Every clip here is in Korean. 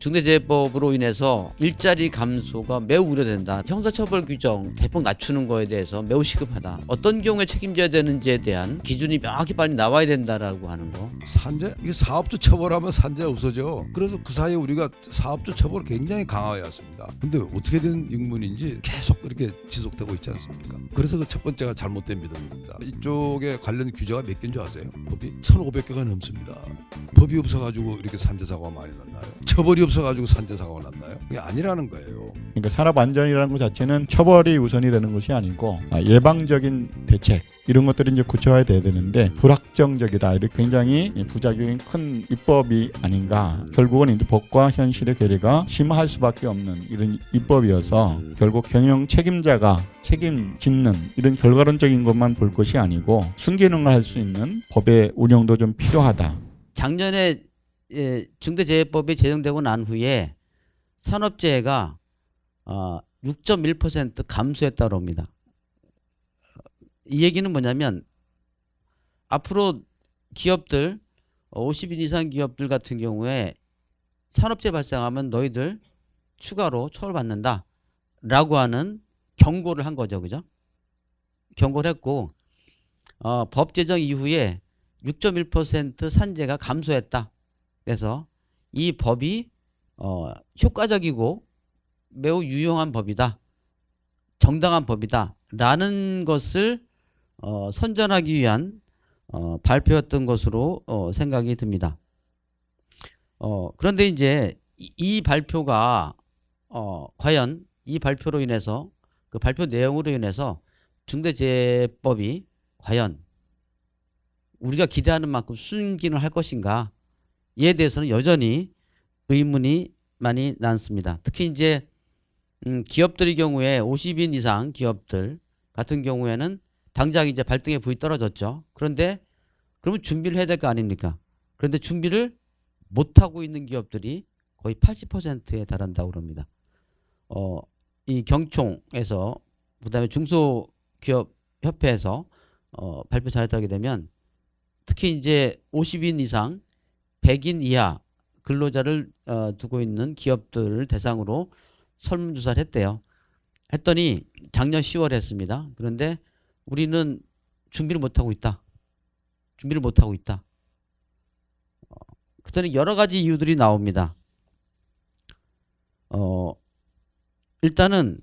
중대재해법으로 인해서 일자리 감소가 매우 우려된다. 형사처벌 규정 대폭 낮추는 거에 대해서 매우 시급하다. 어떤 경우에 책임져야 되는지에 대한 기준이 명확히 빨리 나와야 된다라고 하는 거. 산재? 이게 사업주 처벌하면 산재 없어져. 그래서 그 사이에 우리가 사업주 처벌을 굉장히 강화해 왔습니다. 근데 어떻게 된 인문인지 계속 그렇게 지속되고 있지 않습니까? 그래서 그 첫 번째가 잘못된 믿음입니다. 이쪽에 관련 규제가 몇 개인 줄 아세요? 법이 1,500개가 넘습니다. 법이 없어가지고 이렇게 산재 사고가 많이 났나요? 처벌이 없어가지고 산재 사고가 났나요? 그게 아니라는 거예요. 그러니까 산업 안전이라는 것 자체는 처벌이 우선이 되는 것이 아니고 예방적인 대책 이런 것들이 이제 구체화돼야 되는데 불확정적이다. 이렇게 굉장히 부작용이 큰 입법이 아닌가. 결국은 이제 법과 현실의 괴리가 심할 수밖에 없는 이런 입법이어서 결국 경영 책임자가 책임짓는 이런 결과론적인 것만 볼 것이 아니고 순기능을 할 수 있는 법의 운영도 좀 필요하다. 작년에 중대재해법이 제정되고 난 후에 산업재해가 6.1% 감소했다고 합니다. 이 얘기는 뭐냐면 앞으로 기업들 50인 이상 기업들 같은 경우에 산업재해 발생하면 너희들 추가로 처벌받는다 라고 하는 경고를 한 거죠. 그죠? 경고를 했고 법 제정 이후에 6.1% 산재가 감소했다. 그래서 이 법이 효과적이고 매우 유용한 법이다. 정당한 법이다. 라는 것을 선전하기 위한 발표였던 것으로 생각이 듭니다. 그런데 이제 이 발표가 과연 이 발표로 인해서 그 발표 내용으로 인해서 중대재해법이 과연 우리가 기대하는 만큼 순기능을 할 것인가 이에 대해서는 여전히 의문이 많이 남습니다. 특히 이제 기업들의 경우에 50인 이상 기업들 같은 경우에는 당장 이제 발등에 불이 떨어졌죠. 그런데 그러면 준비를 해야 될 거 아닙니까? 그런데 준비를 못하고 있는 기업들이 거의 80%에 달한다고 합니다. 이 경총에서 그다음에 중소기업협회에서 발표 잘했다게 되면 특히 이제 50인 이상 100인 이하 근로자를 두고 있는 기업들을 대상으로 설문조사를 했대요. 했더니 작년 10월에 했습니다. 그런데 우리는 준비를 못하고 있다. 준비를 못하고 있다. 그때는 여러 가지 이유들이 나옵니다. 일단은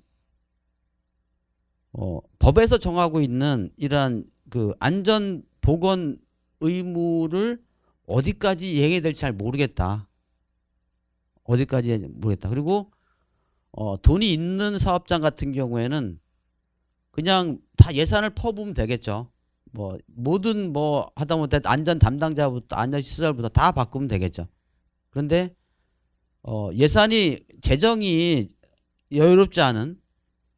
법에서 정하고 있는 이러한 그 안전 보건 의무를 어디까지 이행해야 될지 잘 모르겠다. 어디까지 모르겠다. 그리고 돈이 있는 사업장 같은 경우에는 그냥 다 예산을 퍼부으면 되겠죠. 뭐 모든 뭐 하다못해 안전 담당자부터 안전 시설부터 다 바꾸면 되겠죠. 그런데 예산이 재정이 여유롭지 않은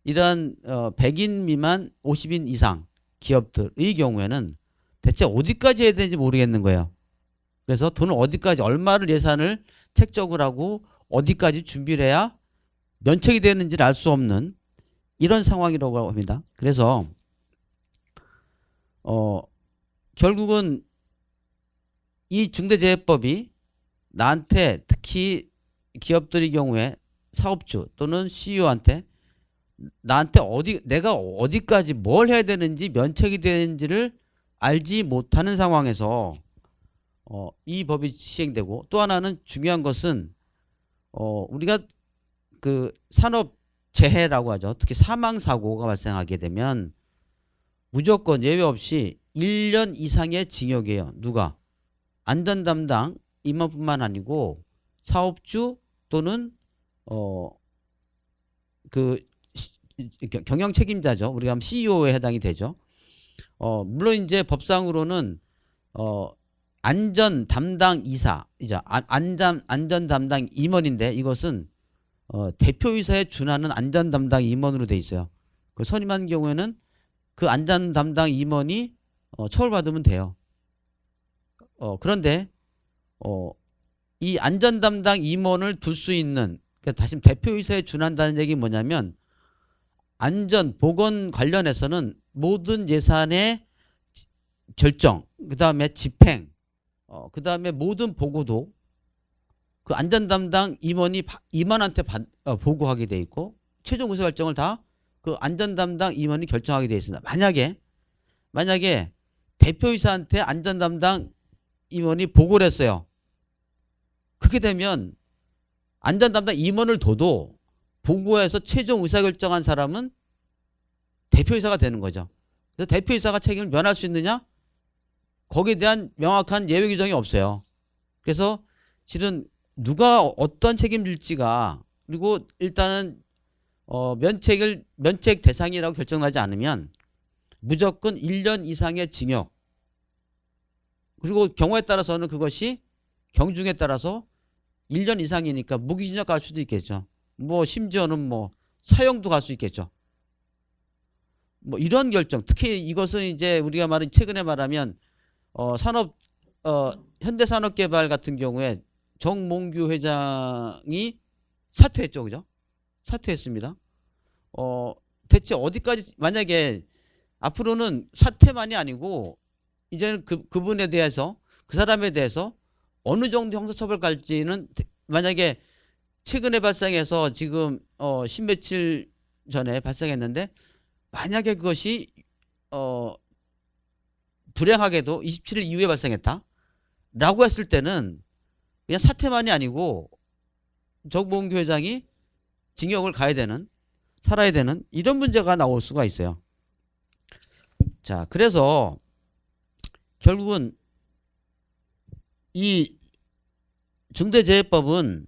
이러한 100인 미만 50인 이상 기업들의 경우에는 대체 어디까지 해야 되는지 모르겠는 거예요. 그래서 돈을 어디까지 얼마를 예산을 책정을 하고 어디까지 준비를 해야 면책이 되는지를 알 수 없는 이런 상황이라고 합니다. 그래서 결국은 이 중대재해법이 나한테 특히 기업들의 경우에 사업주 또는 CEO한테 나한테 내가 어디까지 뭘 해야 되는지 면책이 되는지를 알지 못하는 상황에서 이 법이 시행되고 또 하나는 중요한 것은 우리가 그 산업 재해라고 하죠. 특히 사망 사고가 발생하게 되면 무조건 예외 없이 1년 이상의 징역이에요. 누가? 안전 담당 임원뿐만 아니고 사업주 또는 그 경영 책임자죠. 우리가 하면 CEO에 해당이 되죠. 물론 이제 법상으로는 안전 담당 이사이자 안전 담당 임원인데 이것은 대표이사에 준하는 안전 담당 임원으로 돼 있어요. 그 선임한 경우에는 그 안전 담당 임원이 처벌받으면 돼요. 그런데 이 안전 담당 임원을 둘 수 있는 그러니까 다시 대표이사에 준한다는 얘기는 뭐냐면 안전 보건 관련해서는 모든 예산의 결정, 그 다음에 집행, 그 다음에 모든 보고도 그 안전 담당 임원한테 보고하게 돼 있고 최종 의사결정을 다 그 안전 담당 임원이 결정하게 돼 있습니다. 만약에 대표이사한테 안전 담당 임원이 보고를 했어요. 그렇게 되면 안전 담당 임원을 둬도 보고해서 최종 의사결정한 사람은 대표이사가 되는 거죠. 그래서 대표이사가 책임을 면할 수 있느냐? 거기에 대한 명확한 예외 규정이 없어요. 그래서 실은 누가 어떤 책임질지가 그리고 일단은 면책 대상이라고 결정나지 않으면 무조건 1년 이상의 징역 그리고 경우에 따라서는 그것이 경중에 따라서 1년 이상이니까 무기징역 갈 수도 있겠죠. 뭐 심지어는 뭐 사형도 갈 수 있겠죠. 뭐 이런 결정 특히 이것은 이제 우리가 말한 최근에 말하면 현대산업개발 같은 경우에 정몽규 회장이 사퇴했죠. 그죠? 사퇴했습니다. 대체 어디까지 만약에 앞으로는 사퇴만이 아니고 이제는 그분에 대해서 그 사람에 대해서 어느 정도 형사처벌 갈지는 만약에 최근에 발생해서 지금 십몇칠 전에 발생했는데 만약에 그것이 불행하게도 27일 이후에 발생했다 라고 했을 때는 그냥 사퇴만이 아니고 정몽규 회장이 징역을 가야 되는 살아야 되는 이런 문제가 나올 수가 있어요. 자, 그래서 결국은 이 중대재해법은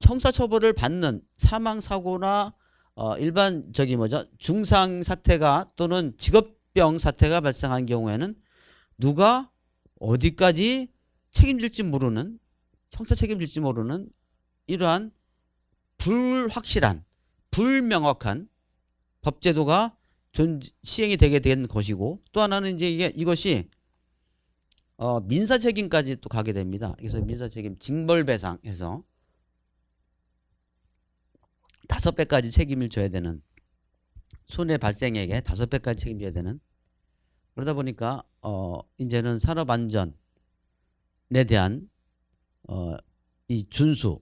형사처벌을 받는 사망사고나 일반 중상 사태가 또는 직업병 사태가 발생한 경우에는 누가 어디까지 책임질지 모르는 형사 책임질지 모르는 이러한 불확실한 불명확한 법제도가 시행이 되게 된 것이고 또 하나는 이제 이것이 민사책임까지 또 가게 됩니다. 그래서 민사책임 징벌배상해서 5배까지 책임을 져야 되는 손해 발생액에 5배까지 책임져야 되는 그러다 보니까 이제는 산업안전에 대한 이 준수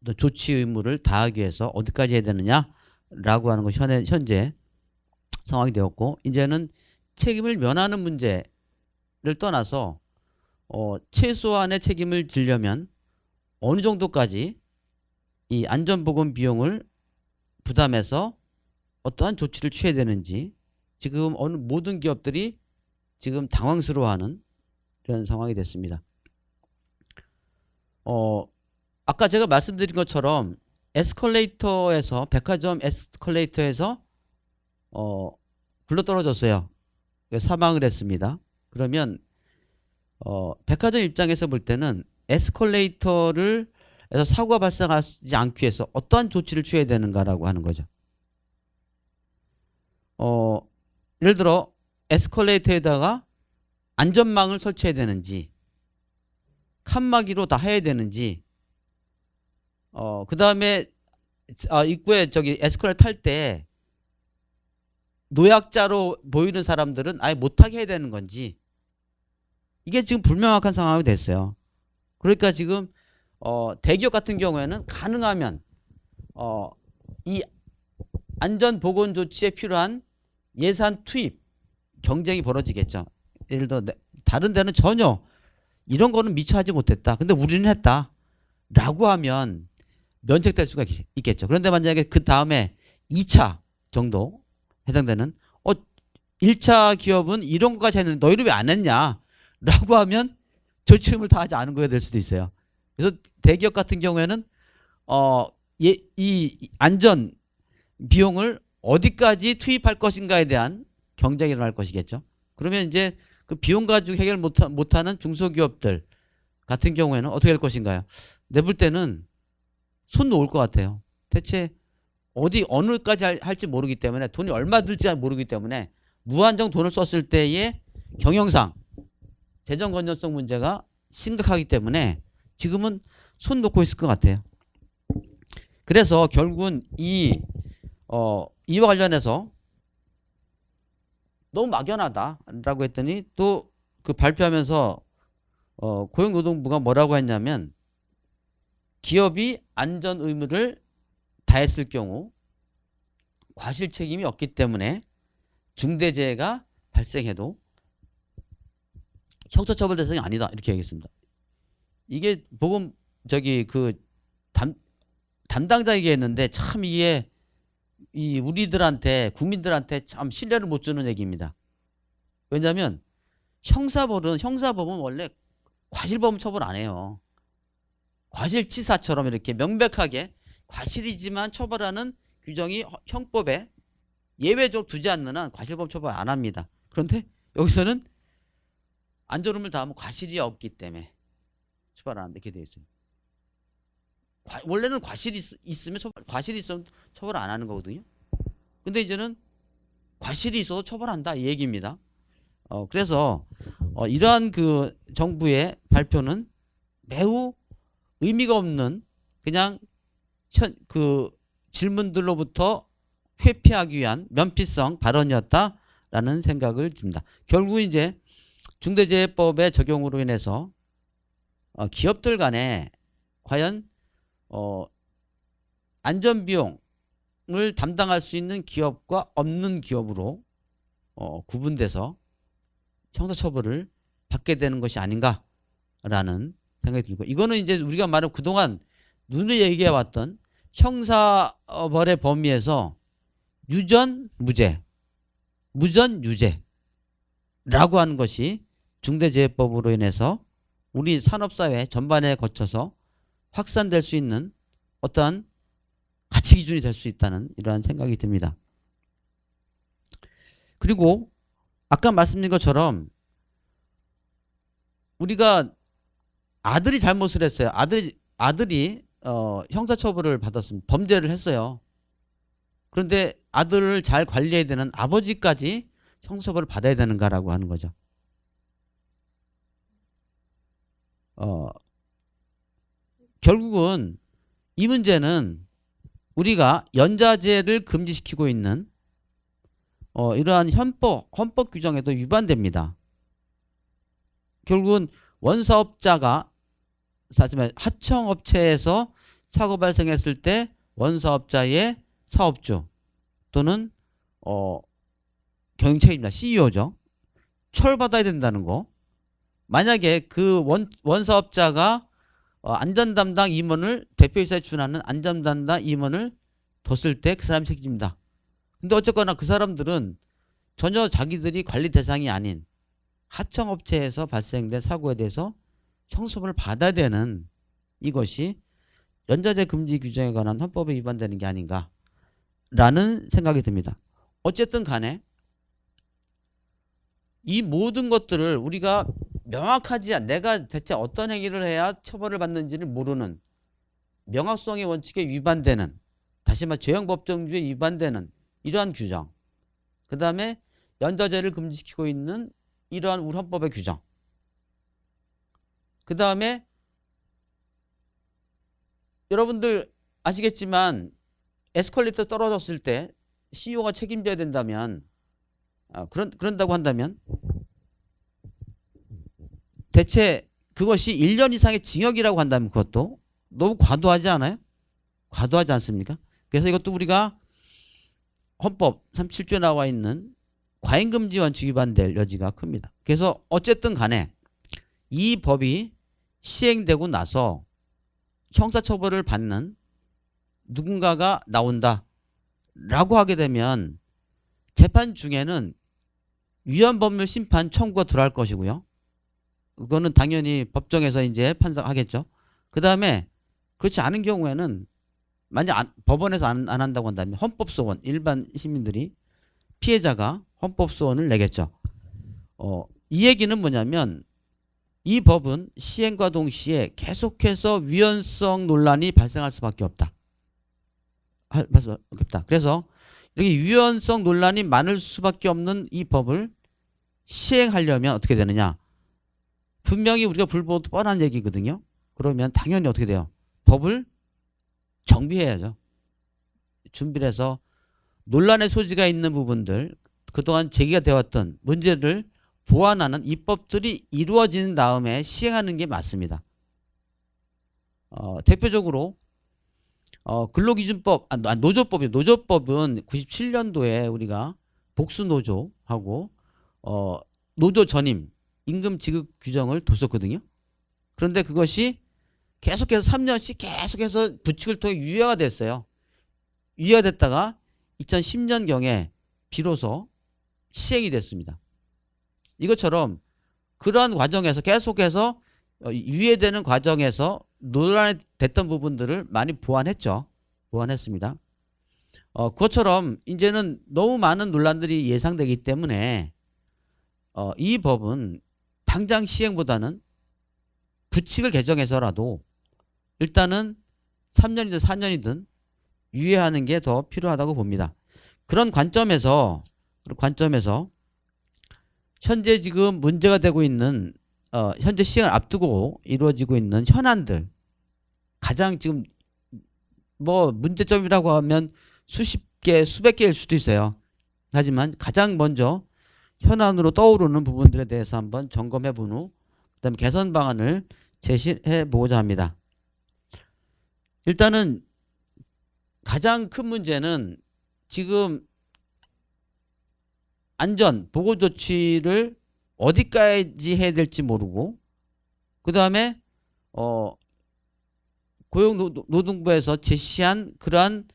또 조치 의무를 다하기 위해서 어디까지 해야 되느냐라고 하는 것이 현재 상황이 되었고 이제는 책임을 면하는 문제를 떠나서 최소한의 책임을 지려면 어느 정도까지 이 안전보건 비용을 부담해서 어떠한 조치를 취해야 되는지 지금 모든 기업들이 지금 당황스러워하는 이런 상황이 됐습니다. 아까 제가 말씀드린 것처럼 백화점 에스컬레이터에서 굴러떨어졌어요. 사망을 했습니다. 그러면 백화점 입장에서 볼 때는 에스컬레이터를 에서 사고가 발생하지 않기 위해서 어떠한 조치를 취해야 되는가라고 하는 거죠. 예를 들어 에스컬레이터에다가 안전망을 설치해야 되는지 칸막이로 다 해야 되는지 그 다음에 입구에 에스컬레이터 탈 때 노약자로 보이는 사람들은 아예 못하게 해야 되는 건지 이게 지금 불명확한 상황이 됐어요. 그러니까 지금 대기업 같은 경우에는 가능하면 이 안전보건 조치에 필요한 예산 투입 경쟁이 벌어지겠죠. 예를 들어 다른 데는 전혀 이런 거는 미처 하지 못했다. 근데 우리는 했다. 라고 하면 면책될 수가 있겠죠. 그런데 만약에 그 다음에 2차 정도 해당되는 1차 기업은 이런 것까지 했는데 너희는 왜 안 했냐? 라고 하면 조치임을 다하지 않은 거가 될 수도 있어요. 그래서 대기업 같은 경우에는 이 안전 비용을 어디까지 투입할 것인가에 대한 경쟁이 일어날 것이겠죠. 그러면 이제 그 비용 가지고 해결 못하는 중소기업들 같은 경우에는 어떻게 할 것인가요? 내볼 때는 손 놓을 것 같아요. 대체 어느까지 할지 모르기 때문에 돈이 얼마 들지 모르기 때문에 무한정 돈을 썼을 때의 경영상 재정 건전성 문제가 심각하기 때문에 지금은 손 놓고 있을 것 같아요. 그래서 결국은 이와 관련해서 너무 막연하다라고 했더니 또 그 발표하면서 고용노동부가 뭐라고 했냐면 기업이 안전 의무를 다했을 경우 과실 책임이 없기 때문에 중대재해가 발생해도 형사처벌 대상이 아니다 이렇게 얘기했습니다. 이게 보금 담당자 얘기했는데 참 이게 이 우리들한테 국민들한테 참 신뢰를 못 주는 얘기입니다. 왜냐하면 형사법은 원래 과실범 처벌 안 해요. 과실치사처럼 이렇게 명백하게 과실이지만 처벌하는 규정이 형법에 예외적 두지 않는 한 과실범 처벌 안 합니다. 그런데 여기서는 안전의무를 다하면 과실이 없기 때문에 처벌 안 한다 이렇게 되어 있어요. 원래는 과실이 있으면 처벌 안 하는 거거든요. 근데 이제는 과실이 있어도 처벌한다 이 얘기입니다. 그래서 이러한 그 정부의 발표는 매우 의미가 없는 그냥 그 질문들로부터 회피하기 위한 면피성 발언이었다라는 생각을 듭니다. 결국 이제 중대재해법의 적용으로 인해서 기업들 간에 과연 안전비용을 담당할 수 있는 기업과 없는 기업으로 구분돼서 형사처벌을 받게 되는 것이 아닌가라는 생각이 들고, 이거는 이제 우리가 말하는 그동안 눈에 얘기해왔던 형사벌의 범위에서 유전 무죄, 무전 유죄라고 하는 것이 중대재해법으로 인해서 우리 산업사회 전반에 거쳐서 확산될 수 있는 어떠한 가치 기준이 될 수 있다는 이러한 생각이 듭니다. 그리고 아까 말씀드린 것처럼 우리가 아들이 잘못을 했어요. 아들이 형사처벌을 받았습니다. 범죄를 했어요. 그런데 아들을 잘 관리해야 되는 아버지까지 형사처벌을 받아야 되는가라고 하는 거죠. 결국은 이 문제는 우리가 연자제를 금지시키고 있는 이러한 헌법 규정에도 위반됩니다. 결국은 원사업자가 사실 하청업체에서 사고 발생했을 때 원사업자의 사업주 또는 경영책임자 CEO죠. 처벌받아야 된다는 거. 만약에 그 원사업자가 안전담당 임원을 대표이사에 준하는 안전담당 임원을 뒀을 때 그 사람이 책임집니다. 근데 어쨌거나 그 사람들은 전혀 자기들이 관리 대상이 아닌 하청업체에서 발생된 사고에 대해서 형사처벌을 받아야 되는 이것이 연자제 금지 규정에 관한 헌법에 위반되는 게 아닌가라는 생각이 듭니다. 어쨌든 간에 이 모든 것들을 우리가 명확하지 않은, 내가 대체 어떤 행위를 해야 처벌을 받는지를 모르는, 명확성의 원칙에 위반되는, 다시 말해 죄형법정주의에 위반되는 이러한 규정, 그 다음에 연자제를 금지시키고 있는 이러한 우리 헌법의 규정, 그 다음에 여러분들 아시겠지만 에스컬레이터 떨어졌을 때 CEO가 책임져야 된다면, 그런다고 한다면 대체 그것이 1년 이상의 징역이라고 한다면 그것도 너무 과도하지 않아요? 과도하지 않습니까? 그래서 이것도 우리가 헌법 37조에 나와 있는 과잉금지 원칙 위반될 여지가 큽니다. 그래서 어쨌든 간에 이 법이 시행되고 나서 형사처벌을 받는 누군가가 나온다라고 하게 되면 재판 중에는 위헌법률 심판 청구가 들어갈 것이고요. 그거는 당연히 법정에서 이제 판사하겠죠. 그 다음에 그렇지 않은 경우에는 만약 법원에서 안 한다고 한다면 헌법소원, 일반 시민들이 피해자가 헌법소원을 내겠죠. 이 얘기는 뭐냐면 이 법은 시행과 동시에 계속해서 위헌성 논란이 발생할 수밖에 없다. 그래서 이렇게 위헌성 논란이 많을 수밖에 없는 이 법을 시행하려면 어떻게 되느냐. 분명히 우리가 불보도 뻔한 얘기거든요. 그러면 당연히 어떻게 돼요? 법을 정비해야죠. 준비를 해서 논란의 소지가 있는 부분들, 그동안 제기가 되었던 문제를 보완하는 입법들이 이루어진 다음에 시행하는 게 맞습니다. 대표적으로 근로기준법, 노조법이요. 노조법은 97년도에 우리가 복수노조하고 노조 전임 임금 지급 규정을 뒀었거든요. 그런데 그것이 계속해서 3년씩 계속해서 부칙을 통해 유예가 됐어요. 유예가 됐다가 2010년경에 비로소 시행이 됐습니다. 이것처럼 그러한 과정에서 계속해서 유예되는 과정에서 논란이 됐던 부분들을 많이 보완했죠. 보완했습니다. 그것처럼 이제는 너무 많은 논란들이 예상되기 때문에 이 법은 당장 시행보다는 부칙을 개정해서라도 일단은 3년이든 4년이든 유예하는 게 더 필요하다고 봅니다. 그런 관점에서 현재 지금 문제가 되고 있는 현재 시행을 앞두고 이루어지고 있는 현안들, 가장 지금 뭐 문제점이라고 하면 수십 개, 수백 개일 수도 있어요. 하지만 가장 먼저 현안으로 떠오르는 부분들에 대해서 한번 점검해 본 후 그다음에 개선 방안을 제시해 보고자 합니다. 일단은 가장 큰 문제는 지금 안전 보호 조치를 어디까지 해야 될지 모르고, 그 다음에 고용노동부에서 제시한 그러한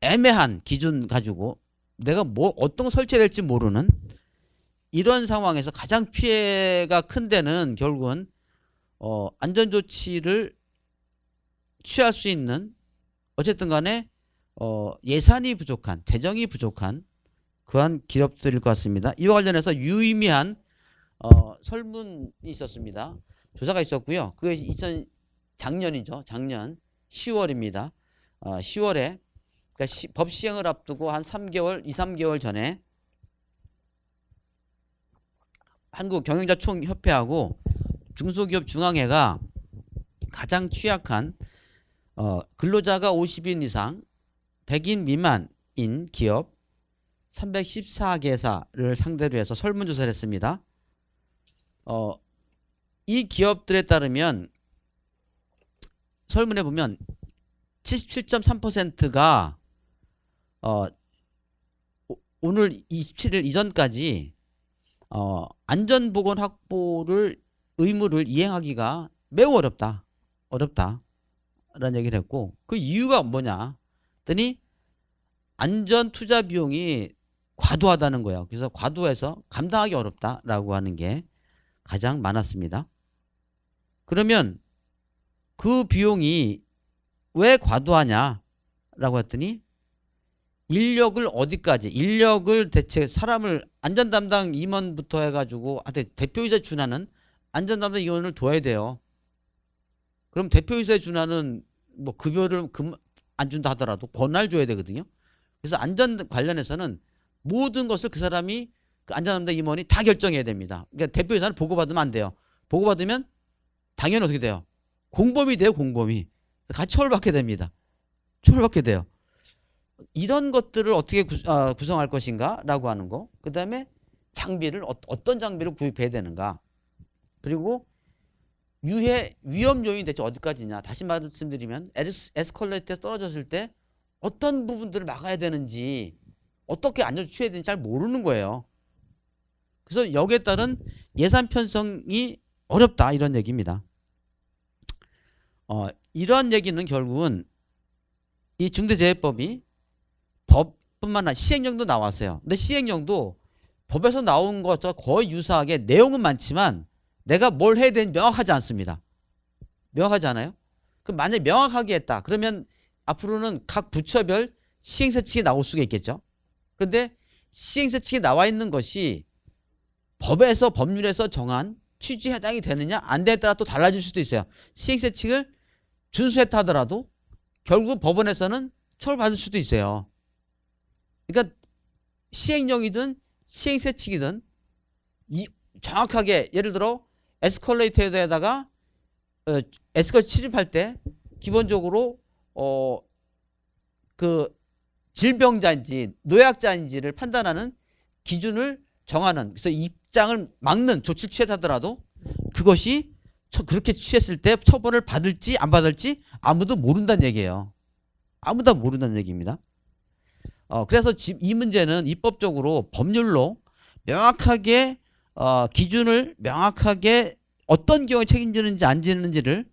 애매한 기준 가지고 내가 뭐 어떤 거 설치해야 될지 모르는 이런 상황에서 가장 피해가 큰 데는 결국은 안전 조치를 취할 수 있는, 어쨌든 간에 예산이 부족한, 재정이 부족한 그러한 기업들일 것 같습니다. 이와 관련해서 유의미한 설문이 있었습니다. 조사가 있었고요. 그게 작년이죠. 작년 10월입니다. 10월에 그러니까 법 시행을 앞두고 한 3개월, 2, 3개월 전에 한국경영자총협회하고 중소기업중앙회가 가장 취약한 근로자가 50인 이상 100인 미만인 기업 314개사를 상대로 해서 설문조사를 했습니다. 이 기업들에 따르면 설문에 보면 77.3%가 오늘 27일 이전까지 안전보건 확보를 의무를 이행하기가 매우 어렵다 라는 얘기를 했고, 그 이유가 뭐냐 했더니 안전 투자 비용이 과도하다는 거예요. 그래서 과도해서 감당하기 어렵다라고 하는 게 가장 많았습니다. 그러면 그 비용이 왜 과도하냐라고 했더니 인력을 대체 사람을 안전 담당 임원부터 해가지고 대표이사에 준하는 안전 담당 임원을 둬야 돼요. 그럼 대표이사에 준하는 뭐 급여를 안 준다 하더라도 권한을 줘야 되거든요. 그래서 안전 관련해서는 모든 것을 그 사람이 그 안전 담당 임원이 다 결정해야 됩니다. 그러니까 대표이사는 보고받으면 안 돼요. 보고받으면 당연히 어떻게 돼요? 공범이 돼요. 공범이. 같이 처벌받게 됩니다. 처벌받게 돼요. 이런 것들을 어떻게 구성할 것인가 라고 하는 거, 그 다음에 장비를 어떤 장비를 구입해야 되는가, 그리고 위험 요인이 대체 어디까지냐. 다시 말씀드리면 에스컬레이터에 떨어졌을 때 어떤 부분들을 막아야 되는지, 어떻게 안전 취해야 되는지 잘 모르는 거예요. 그래서 여기에 따른 예산 편성이 어렵다 이런 얘기입니다. 이러한 얘기는 결국은 이 중대재해법이 법뿐만 아니라 시행령도 나왔어요. 근데 시행령도 법에서 나온 것과 거의 유사하게 내용은 많지만 내가 뭘 해야 되는지 명확하지 않습니다. 명확하지 않아요? 그럼 만약에 명확하게 했다 그러면 앞으로는 각 부처별 시행사칙이 나올 수가 있겠죠. 그런데 시행사칙에 나와 있는 것이 법에서, 법률에서 정한 취지에 해당이 되느냐 안 되느냐에 따라 또 달라질 수도 있어요. 시행사칙을 준수했다 하더라도 결국 법원에서는 처벌받을 수도 있어요. 그러니까 시행령이든 시행사칙이든 정확하게, 예를 들어 에스컬레이터에다가 에스컬레이터 침입할 때 기본적으로 그 질병자인지 노약자인지를 판단하는 기준을 정하는, 그래서 직장을 막는 조치를 취하더라도 그것이 그렇게 취했을 때 처벌을 받을지 안 받을지 아무도 모른다는 얘기예요. 아무도 모른다는 얘기입니다. 그래서 이 문제는 입법적으로 법률로 명확하게 기준을 명확하게 어떤 경우에 책임지는지 안 지는지를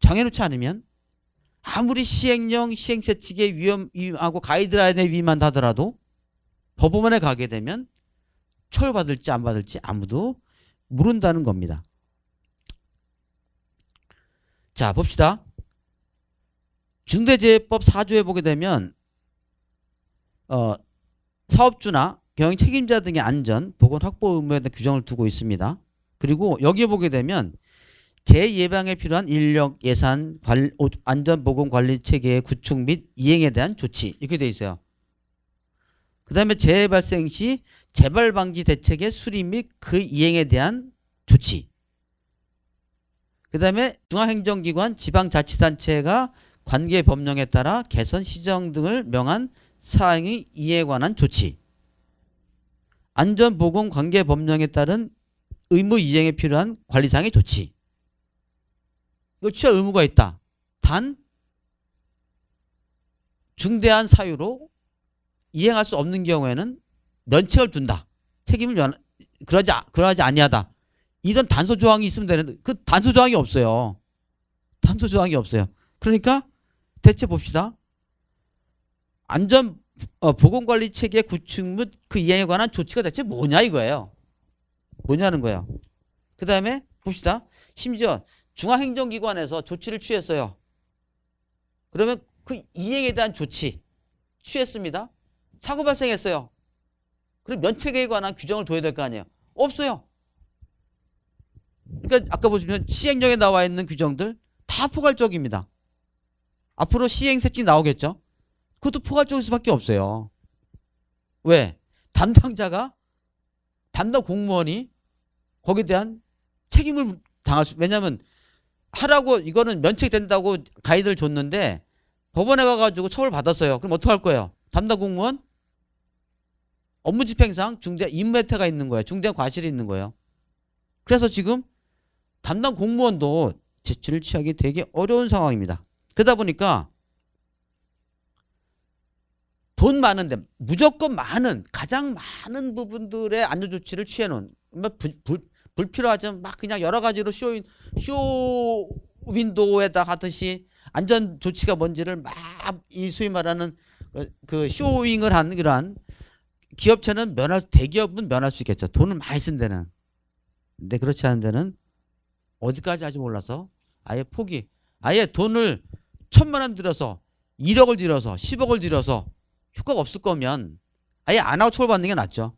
정해놓지 않으면 아무리 시행령, 시행처칙에 위임하고 가이드라인에 위임한다더라도 법원에 가게 되면 처벌받을지 안 받을지 아무도 모른다는 겁니다. 자, 봅시다. 중대재해법 4조에 보게 되면 사업주나 경영 책임자 등의 안전, 보건 확보 의무에 대한 규정을 두고 있습니다. 그리고 여기에 보게 되면 재예방에 필요한 인력, 예산, 안전보건관리 체계의 구축 및 이행에 대한 조치 이렇게 돼 있어요. 그 다음에 재해 발생 시 재발 방지 대책의 수립 및 그 이행에 대한 조치. 그 다음에 중앙행정기관, 지방자치단체가 관계 법령에 따라 개선, 시정 등을 명한 사항의 이해에 관한 조치. 안전보건 관계 법령에 따른 의무 이행에 필요한 관리사항의 조치. 이거 취할 의무가 있다. 단 중대한 사유로 이행할 수 없는 경우에는 면책을 둔다. 책임을 그러하지 아니하다. 이런 단서 조항이 있으면 되는데 그 단서 조항이 없어요. 단서 조항이 없어요. 그러니까 대체 봅시다. 안전 보건관리 체계 구축 및 그 이행에 관한 조치가 대체 뭐냐 이거예요. 뭐냐는 거예요. 그 다음에 봅시다. 심지어 중앙행정기관에서 조치를 취했어요. 그러면 그 이행에 대한 조치 취했습니다. 사고 발생했어요. 그럼 면책에 관한 규정을 둬야 될 거 아니에요. 없어요. 그러니까 아까 보시면 시행령에 나와 있는 규정들 다 포괄적입니다. 앞으로 시행세칙 나오겠죠. 그것도 포괄적일 수밖에 없어요. 왜? 담당 공무원이 거기에 대한 책임을 당할 수, 왜냐하면 하라고 이거는 면책된다고 가이드를 줬는데 법원에 가가지고 처벌받았어요. 그럼 어떡할 거예요? 담당 공무원 업무집행상 중대 임무혜태가 있는 거예요. 중대한 과실이 있는 거예요. 그래서 지금 담당 공무원도 조치를 취하기 되게 어려운 상황입니다. 그러다 보니까 돈 많은데 무조건 가장 많은 부분들의 안전조치를 취해놓은 불필요하지만 막 그냥 여러 가지로 쇼윈도우에다 하듯이 안전조치가 뭔지를 막 이 소위 말하는 그 쇼잉을 하는 그러한 기업체는 대기업은 면할 수 있겠죠. 돈을 많이 쓴 데는. 근데 그렇지 않은 데는 어디까지 할지 몰라서 아예 포기. 아예 돈을 1,000만 원 들여서 1억을 들여서 10억을 들여서 효과가 없을 거면 아예 안 하고 처벌받는 게 낫죠.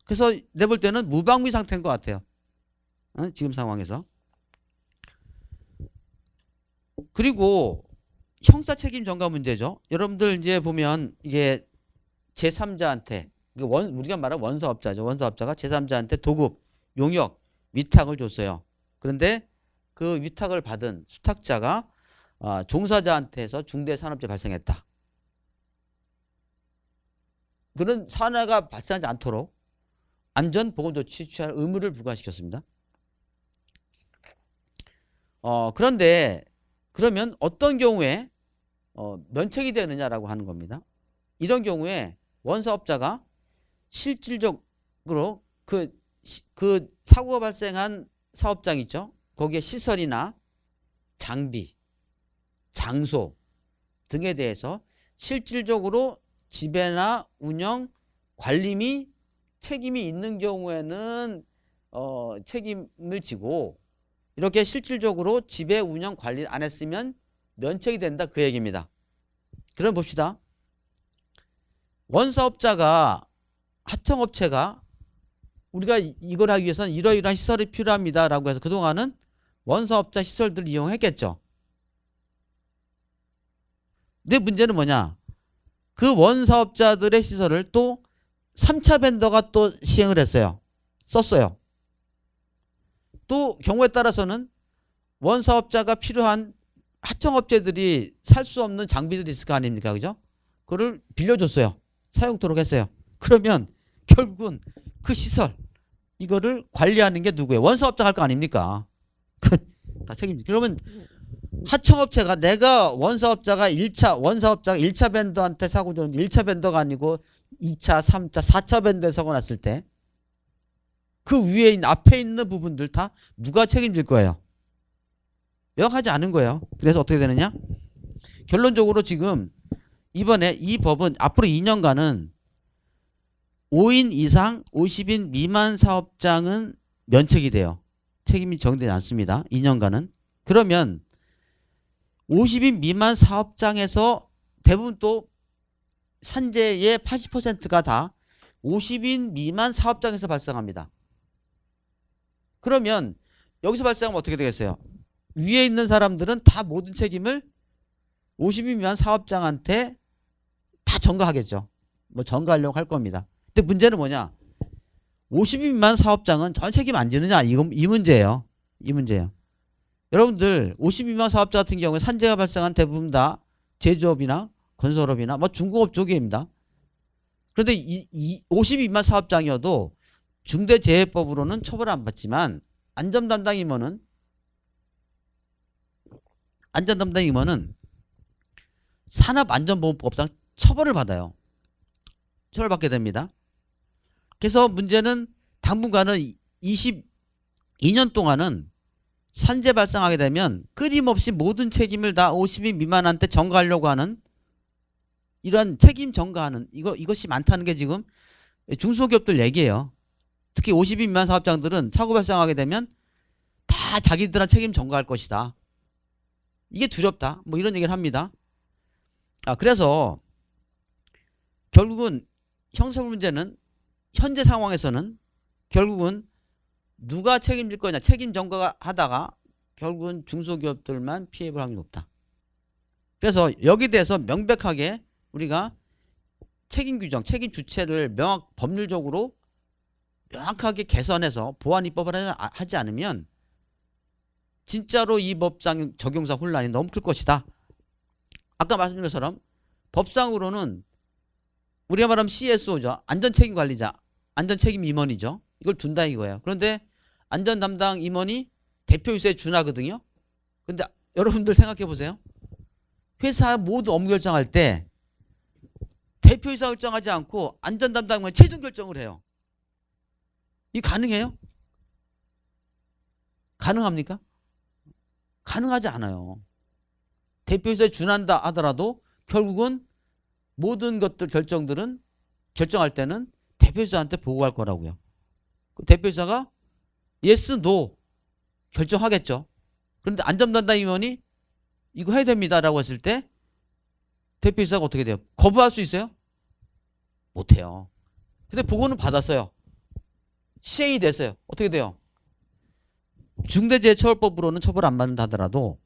그래서 내볼 때는 무방비 상태인 것 같아요. 지금 상황에서. 그리고 형사 책임 전가 문제죠. 여러분들 이제 보면 이게 제3자한테 우리가 말하는 원사업자죠. 원사업자가 제3자한테 도급, 용역, 위탁을 줬어요. 그런데 그 위탁을 받은 수탁자가 종사자한테서 중대산업재해 발생했다. 그런 산화가 발생하지 않도록 안전보건조치 취할 의무를 부과시켰습니다. 그런데 그러면 어떤 경우에 면책이 되느냐라고 하는 겁니다. 이런 경우에 원사업자가 실질적으로 그 사고가 발생한 사업장 있죠. 거기에 시설이나 장비, 장소 등에 대해서 실질적으로 지배나 운영, 관리 및 책임이 있는 경우에는 책임을 지고 이렇게 실질적으로 지배, 운영, 관리 안 했으면 면책이 된다 그 얘기입니다. 그럼 봅시다. 원사업자가 하청업체가 우리가 이걸 하기 위해서는 이러이러한 시설이 필요합니다 라고 해서 그동안은 원사업자 시설들을 이용했겠죠. 근데 문제는 뭐냐, 그 원사업자들의 시설을 또 3차 벤더가 또 시행을 했어요. 썼어요. 또 경우에 따라서는 원사업자가 필요한 하청업체들이 살 수 없는 장비들이 있을 거 아닙니까? 그죠? 그거를 빌려줬어요. 사용토록 했어요. 그러면 결국은 그 시설, 이거를 관리하는 게 누구예요? 원사업자가 할 거 아닙니까? 다 책임지. 그러면 하청업체가 내가 원사업자가 1차 벤더한테 사고 줬는데 1차 벤더가 아니고 2차, 3차, 4차 벤더에 사고 났을 때 그 위에 있는 앞에 있는 부분들 다 누가 책임질 거예요? 명확하지 않은 거예요. 그래서 어떻게 되느냐? 결론적으로 지금 이번에 이 법은 앞으로 2년간은 5인 이상 50인 미만 사업장은 면책이 돼요. 책임이 정되지 않습니다. 2년간은. 그러면 50인 미만 사업장에서 대부분 또 산재의 80%가 다 50인 미만 사업장에서 발생합니다. 그러면 여기서 발생하면 어떻게 되겠어요? 위에 있는 사람들은 다 모든 책임을 50인 미만 사업장한테 다 전가하겠죠. 뭐 전가하려고 할 겁니다. 근데 문제는 뭐냐? 50인 미만 사업장은 전 책임 안 지느냐? 이 문제예요. 이 문제예요. 여러분들 50인 미만 사업자 같은 경우에 산재가 발생한 대부분 다 제조업이나 건설업이나 뭐 중공업 쪽입니다. 그런데 이 50인 미만 사업장이어도 중대재해법으로는 처벌을 안 받지만 안전담당 임원은 산업안전보건법상 처벌을 받아요. 처벌받게 됩니다. 그래서 문제는 당분간은 22년 동안은 산재 발생하게 되면 끊임없이 모든 책임을 다 50인 미만한테 전가하려고 하는 이런 책임 전가하는 이것이 많다는 게 지금 중소기업들 얘기예요. 특히 50인 미만 사업장들은 사고 발생하게 되면 다 자기들한 책임 전가할 것이다. 이게 두렵다. 뭐 이런 얘기를 합니다. 그래서 결국은 형사 문제는 현재 상황에서는 결국은 누가 책임질 거냐 책임 전가 하다가 결국은 중소기업들만 피해볼 확률이 높다. 그래서 여기에 대해서 명백하게 우리가 책임 규정, 책임 주체를 법률적으로 명확하게 개선해서 보완 입법을 하지 않으면 진짜로 이 법상 적용상 혼란이 너무 클 것이다. 아까 말씀드린 것처럼 법상으로는 우리가 말하면 CSO죠. 안전책임관리자, 안전책임임원이죠. 이걸 둔다 이거예요. 그런데 안전담당 임원이 대표이사에 준하거든요. 그런데 여러분들 생각해 보세요. 회사 모두 업무 결정할 때 대표이사 결정하지 않고 안전담당 임원이 최종 결정을 해요. 이 가능해요? 가능합니까? 가능하지 않아요. 대표이사에 준한다 하더라도 결국은 모든 것들 결정들은 결정할 때는 대표이사한테 보고할 거라고요. 대표이사가 yes, no 결정하겠죠. 그런데 안전담당 임원이 이거 해야 됩니다라고 했을 때 대표이사가 어떻게 돼요? 거부할 수 있어요? 못해요. 근데 보고는 받았어요. 시행이 됐어요. 어떻게 돼요? 중대재해처벌법으로는 처벌 안 받는다 하더라도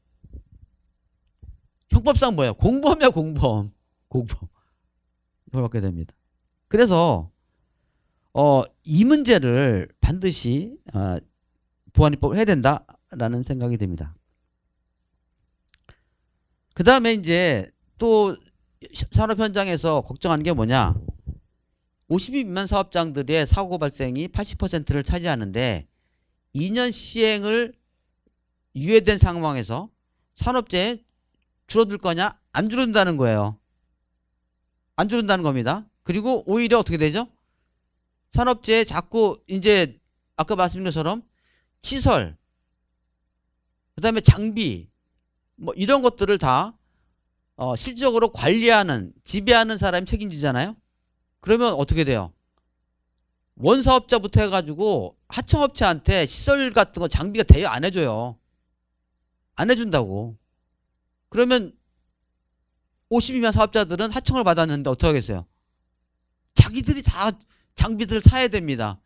형법상 뭐예요? 공범이야 공범. 공범. 처벌받게 됩니다. 그래서 이 문제를 반드시 보완입법을 해야 된다라는 생각이 듭니다. 그 다음에 이제 또 산업 현장에서 걱정하는 게 뭐냐? 50인 미만 사업장들의 사고 발생이 80%를 차지하는데 2년 시행을 유예된 상황에서 산업재해 줄어들 거냐? 안 줄어든다는 거예요. 안 줄어든다는 겁니다. 그리고 오히려 어떻게 되죠? 산업재해 자꾸 이제 아까 말씀드린 것처럼 시설, 그 다음에 장비 뭐 이런 것들을 다 실질적으로 관리하는 지배하는 사람이 책임지잖아요. 그러면 어떻게 돼요? 원사업자부터 해가지고 하청업체한테 시설 같은 거 장비가 대여 안 해줘요. 안 해준다고. 그러면 50이면 사업자들은 하청을 받았는데 어떻게 하겠어요? 자기들이 다 장비들을 사야 됩니다.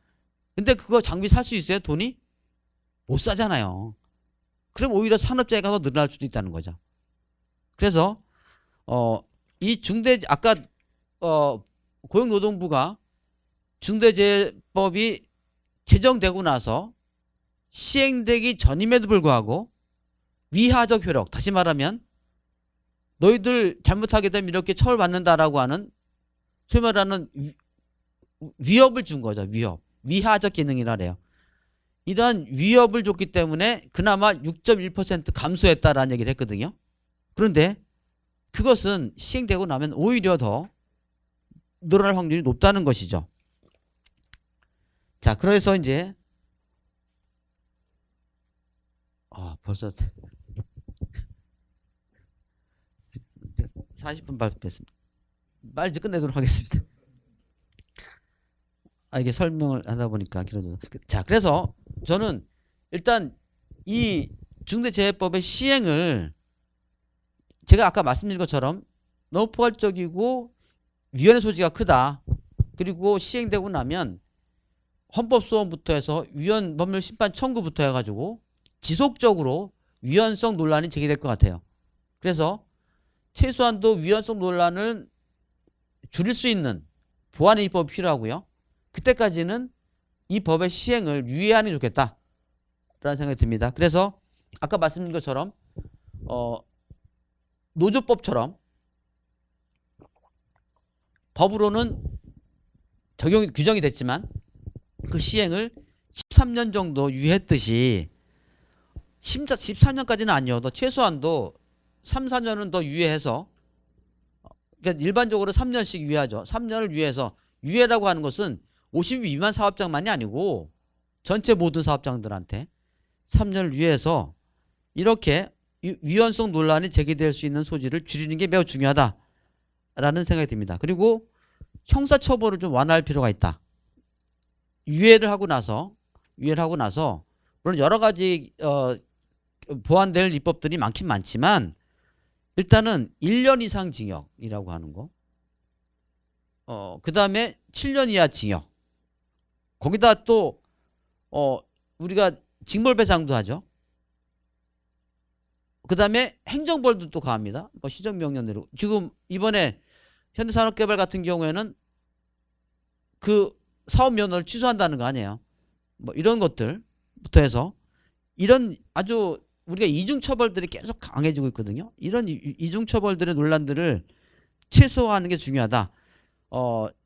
근데 그거 장비 살 수 있어요? 돈이? 못 사잖아요. 그럼 오히려 산업재해가 더 늘어날 수도 있다는 거죠. 그래서 이 아까 고용노동부가 중대재해법이 제정되고 나서 시행되기 전임에도 불구하고 위하적 효력, 다시 말하면 너희들 잘못하게 되면 이렇게 처벌받는다라고 하는 소위 말하는 위협을 준 거죠. 위협. 위하적 기능이라 그래요. 이러한 위협을 줬기 때문에 그나마 6.1% 감소했다라는 얘기를 했거든요. 그런데 그것은 시행되고 나면 오히려 더 늘어날 확률이 높다는 것이죠. 자, 그래서 이제 벌써 40분 발표했습니다. 빨리 이제 끝내도록 하겠습니다. 이게 설명을 하다 보니까 길어져서. 자, 그래서 저는 일단 이 중대재해법의 시행을 제가 아까 말씀드린 것처럼 너무 포괄적이고 위헌의 소지가 크다. 그리고 시행되고 나면 헌법소원부터 해서 위헌 법률 심판 청구부터 해가지고 지속적으로 위헌성 논란이 제기될 것 같아요. 그래서 최소한도 위헌성 논란을 줄일 수 있는 보완의 입법이 필요하고요. 그때까지는 이 법의 시행을 유예하는 게 좋겠다라는 생각이 듭니다. 그래서 아까 말씀드린 것처럼 노조법처럼 법으로는 규정이 됐지만 그 시행을 13년 정도 유예했듯이 13년까지는 아니어도 최소한도 3, 4년은 더 유예해서, 그러니까 일반적으로 3년씩 유예하죠. 3년을 유예해서, 유예라고 하는 것은 50 미만 사업장만이 아니고 전체 모든 사업장들한테 3년을 유예해서 이렇게 위헌성 논란이 제기될 수 있는 소지를 줄이는 게 매우 중요하다라는 생각이 듭니다. 그리고 형사처벌을 좀 완화할 필요가 있다. 유예를 하고 나서 물론 여러 가지 보완될 입법들이 많긴 많지만 일단은 1년 이상 징역이라고 하는 거, 그 다음에 7년 이하 징역, 거기다 또 우리가 징벌배상도 하죠. 그 다음에 행정벌도 또 가합니다. 시정명령대로. 지금 이번에 현대산업개발 같은 경우에는 그 사업면허를 취소한다는 거 아니에요. 뭐 이런 것들부터 해서 이런 아주 우리가 이중처벌들이 계속 강해지고 있거든요. 이런 이중처벌들의 논란들을 최소화하는 게 중요하다.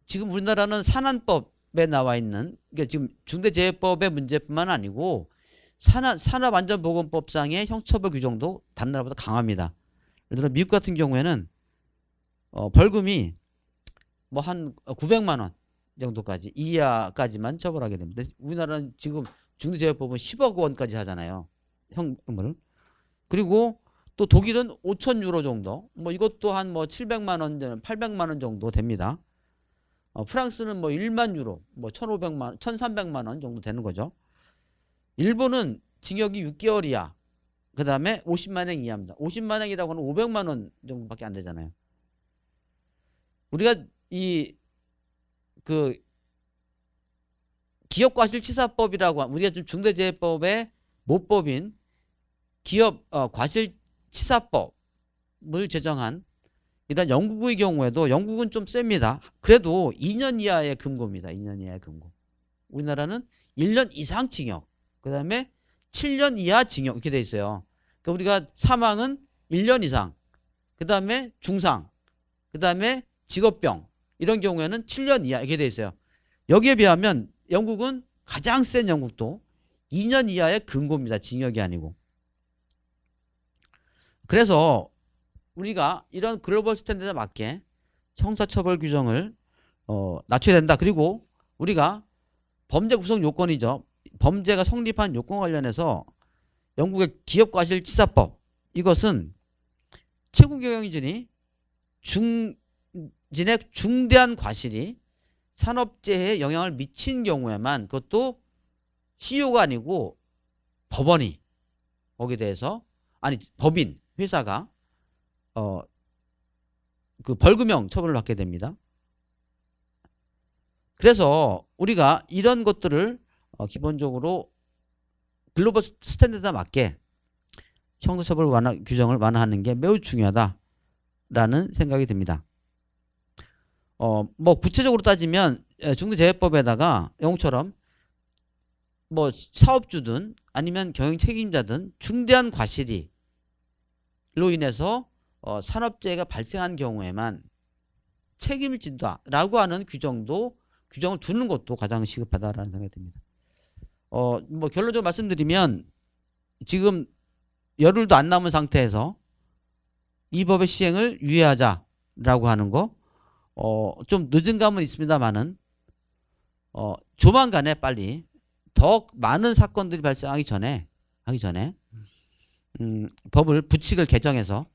지금 우리나라는 산안법에 나와 있는, 그러니까 지금 중대재해법의 문제뿐만 아니고 산업안전보건법상의 형처벌 규정도 다른 나라보다 강합니다. 예를 들어 미국 같은 경우에는 벌금이 뭐 한 900만 원 정도까지 이하까지만 처벌하게 됩니다. 우리나라는 지금 중대재해법은 10억 원까지 하잖아요. 형벌을. 그리고 또 독일은 5천 유로 정도, 뭐 이것도 한 뭐 700만 원, 800만 원 정도 됩니다. 프랑스는 뭐 1만 유로, 뭐 1,500만, 1,300만 원 정도 되는 거죠. 일본은 징역이 6개월 이하, 그 다음에 50만 원 이하입니다. 50만 원이라고 하면 500만 원 정도밖에 안 되잖아요. 우리가 기업과실치사법이라고 우리가 좀 중대재해법의 모법인 기업 과실치사법을 제정한 이런 영국의 경우에도 영국은 좀 셉니다. 그래도 2년 이하의 금고입니다. 2년 이하의 금고. 우리나라는 1년 이상 징역, 그 다음에 7년 이하 징역 이렇게 돼 있어요. 그러니까 우리가 사망은 1년 이상, 그 다음에 중상, 그 다음에 직업병 이런 경우에는 7년 이하 이렇게 돼 있어요. 여기에 비하면 영국은 가장 센 영국도 2년 이하의 금고입니다. 징역이 아니고. 그래서 우리가 이런 글로벌 스탠다드에 맞게 형사처벌 규정을 낮춰야 된다. 그리고 우리가 범죄 구성 요건이죠. 범죄가 성립한 요건 관련해서 영국의 기업과실치사법, 이것은 채권경영진이 진의 중대한 과실이 산업재해에 영향을 미친 경우에만, 그것도 CEO가 아니고 법원이 거기에 대해서, 아니 법인 회사가 그 벌금형 처벌을 받게 됩니다. 그래서 우리가 이런 것들을 기본적으로 글로벌 스탠다드에 맞게 형사처벌 규정을 완화하는 게 매우 중요하다라는 생각이 듭니다. 뭐 구체적으로 따지면 중대재해법에다가 영국처럼 뭐 사업주든 아니면 경영 책임자든 중대한 과실이 로 인해서 산업재해가 발생한 경우에만 책임을 진다라고 하는 규정도 규정을 두는 것도 가장 시급하다라는 생각이 듭니다. 뭐 결론적으로 말씀드리면 지금 열흘도 안 남은 상태에서 이 법의 시행을 유예하자라고 하는 거, 좀 늦은 감은 있습니다만은, 조만간에 빨리 더 많은 사건들이 발생하기 전에, 법을 부칙을 개정해서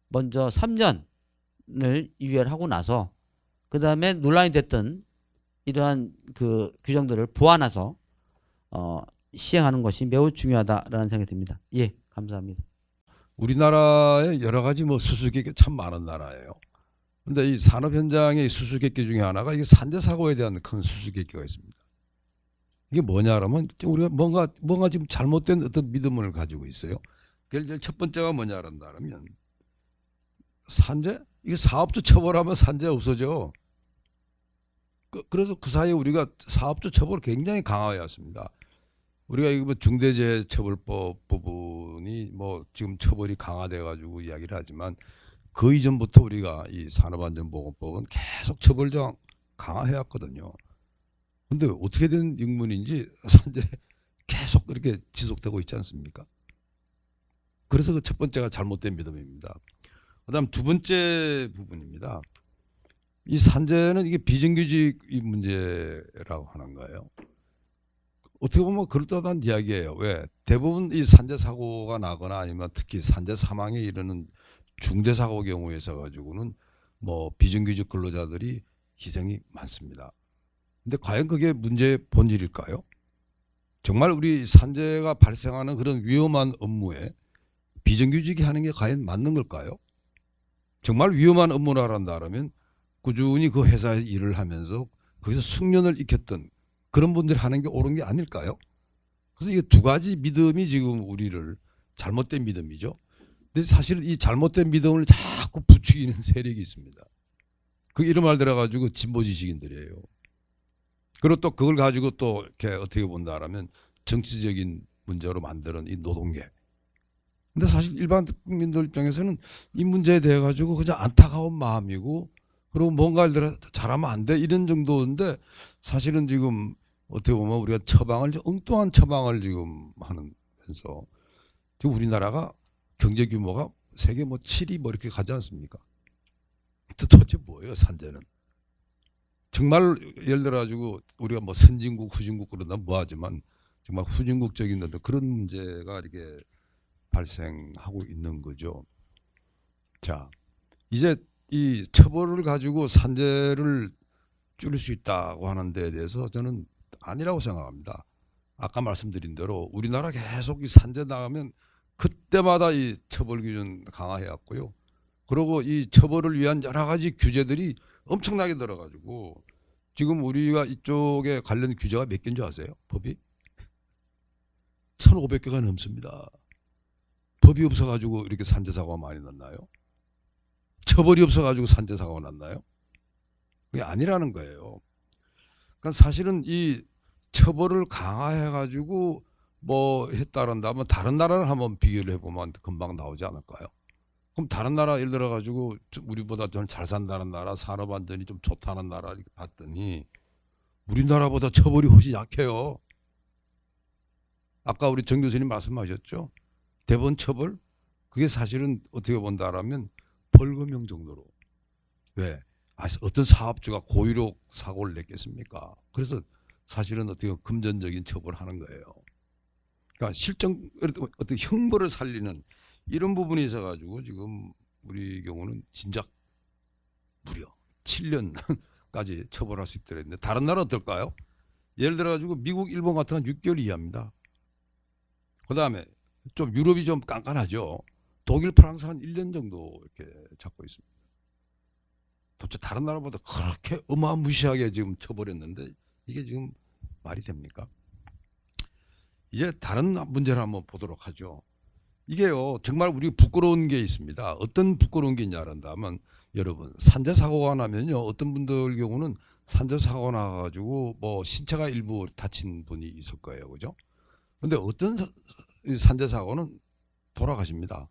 먼저 3년을 유예를 하고 나서 그 다음에 논란이 됐던 이러한 그 규정들을 보완해서 시행하는 것이 매우 중요하다라는 생각이 듭니다. 예, 감사합니다. 우리나라에 여러 가지 뭐 수수께끼 참 많은 나라예요. 근데 이 산업 현장의 수수께끼 중에 하나가 이게 산재 사고에 대한 큰 수수께끼가 있습니다. 이게 뭐냐라면 우리가 뭔가 지금 잘못된 어떤 믿음을 가지고 있어요. 그래서 첫 번째가 뭐냐라면 산재? 이게 사업주 처벌하면 산재 없어져. 그래서 그 사이에 우리가 사업주 처벌을 굉장히 강화해 왔습니다. 우리가 이거 뭐 중대재해처벌법 부분이 뭐 지금 처벌이 강화돼 가지고 이야기를 하지만 그 이전부터 우리가 이 산업안전보건법은 계속 처벌 조항 강화해 왔거든요. 근데 어떻게 된 인문인지 산재 계속 그렇게 지속되고 있지 않습니까? 그래서 그 첫 번째가 잘못된 믿음입니다. 그다음 두 번째 부분입니다. 이 산재는 이게 비정규직 문제라고 하는 거예요. 어떻게 보면 그럴듯한 이야기예요. 왜? 대부분 이 산재 사고가 나거나 아니면 특히 산재 사망에 이르는 중대 사고 경우에 있어 가지고는 뭐 비정규직 근로자들이 희생이 많습니다. 근데 과연 그게 문제의 본질일까요? 정말 우리 산재가 발생하는 그런 위험한 업무에 비정규직이 하는 게 과연 맞는 걸까요? 정말 위험한 업무를 한다면 꾸준히 그 회사에 일을 하면서 거기서 숙련을 익혔던 그런 분들이 하는 게 옳은 게 아닐까요? 그래서 이게 두 가지 믿음이 지금 우리를 잘못된 믿음이죠. 근데 사실 이 잘못된 믿음을 자꾸 부추기는 세력이 있습니다. 그 이름 말 들어가지고 진보 지식인들이에요. 그리고 또 그걸 가지고 또 이렇게 어떻게 본다라면 정치적인 문제로 만드는 이 노동계. 근데 사실 일반 국민들 입장에서는 이 문제에 대해 가지고 그냥 안타까운 마음이고 그리고 뭔가를 잘하면 안 돼 이런 정도인데 사실은 지금 어떻게 보면 우리가 엉뚱한 처방을 지금 하면서 지금 우리나라가 경제 규모가 세계 뭐 7위 뭐 이렇게 가지 않습니까? 도대체 뭐예요 산재는? 정말 예를 들어 가지고 우리가 뭐 선진국 후진국 그러다 뭐하지만 정말 후진국적인 그런 문제가 이렇게 발생하고 있는 거죠. 자, 이제 이 처벌을 가지고 산재를 줄일 수 있다고 하는 데에 대해서 저는 아니라고 생각합니다. 아까 말씀드린 대로 우리나라 계속 이 산재 나가면 그때마다 이 처벌 기준 강화해 왔고요. 그리고 이 처벌을 위한 여러 가지 규제들이 엄청나게 들어가지고 지금 우리가 이쪽에 관련 규제가 몇 개인 줄 아세요? 법이? 1,500개가 넘습니다. 법이 없어가지고 이렇게 산재 사고가 많이 났나요? 처벌이 없어가지고 산재 사고가 났나요? 그게 아니라는 거예요. 그러니까 사실은 이 처벌을 강화해가지고 뭐 했다란다면 다른 나라를 한번 비교를 해보면 금방 나오지 않을까요? 그럼 다른 나라 예를 들어가지고 우리보다 좀 잘 산다는 나라, 산업 안전이 좀 좋다는 나라 이렇게 봤더니 우리나라보다 처벌이 훨씬 약해요. 아까 우리 정 교수님 말씀하셨죠? 대법원 처벌? 그게 사실은 어떻게 본다라면 벌금형 정도로. 왜? 어떤 사업주가 고의로 사고를 냈겠습니까? 그래서 사실은 어떻게 금전적인 처벌을 하는 거예요. 그러니까 실정 어떤 형벌을 살리는 이런 부분이 있어가지고 지금 우리 경우는 진작 무려 7년까지 처벌할 수 있도록 했는데 다른 나라 어떨까요? 예를 들어가지고 미국, 일본 같은 건 6개월 이하입니다. 그 다음에 좀 유럽이 좀 깐깐하죠. 독일, 프랑스 한 1년 정도 이렇게 잡고 있습니다. 도대체 다른 나라보다 그렇게 어마무시하게 지금 처벌했는데 이게 지금 말이 됩니까? 이제 다른 문제를 한번 보도록 하죠. 이게요 정말 우리 부끄러운 게 있습니다. 어떤 부끄러운 게 있냐 한다면 여러분 산재 사고가 나면요 어떤 분들 경우는 산재 사고 나가지고 뭐 신체가 일부 다친 분이 있을 거예요, 그죠? 근데 어떤 산재 사고는 돌아가십니다.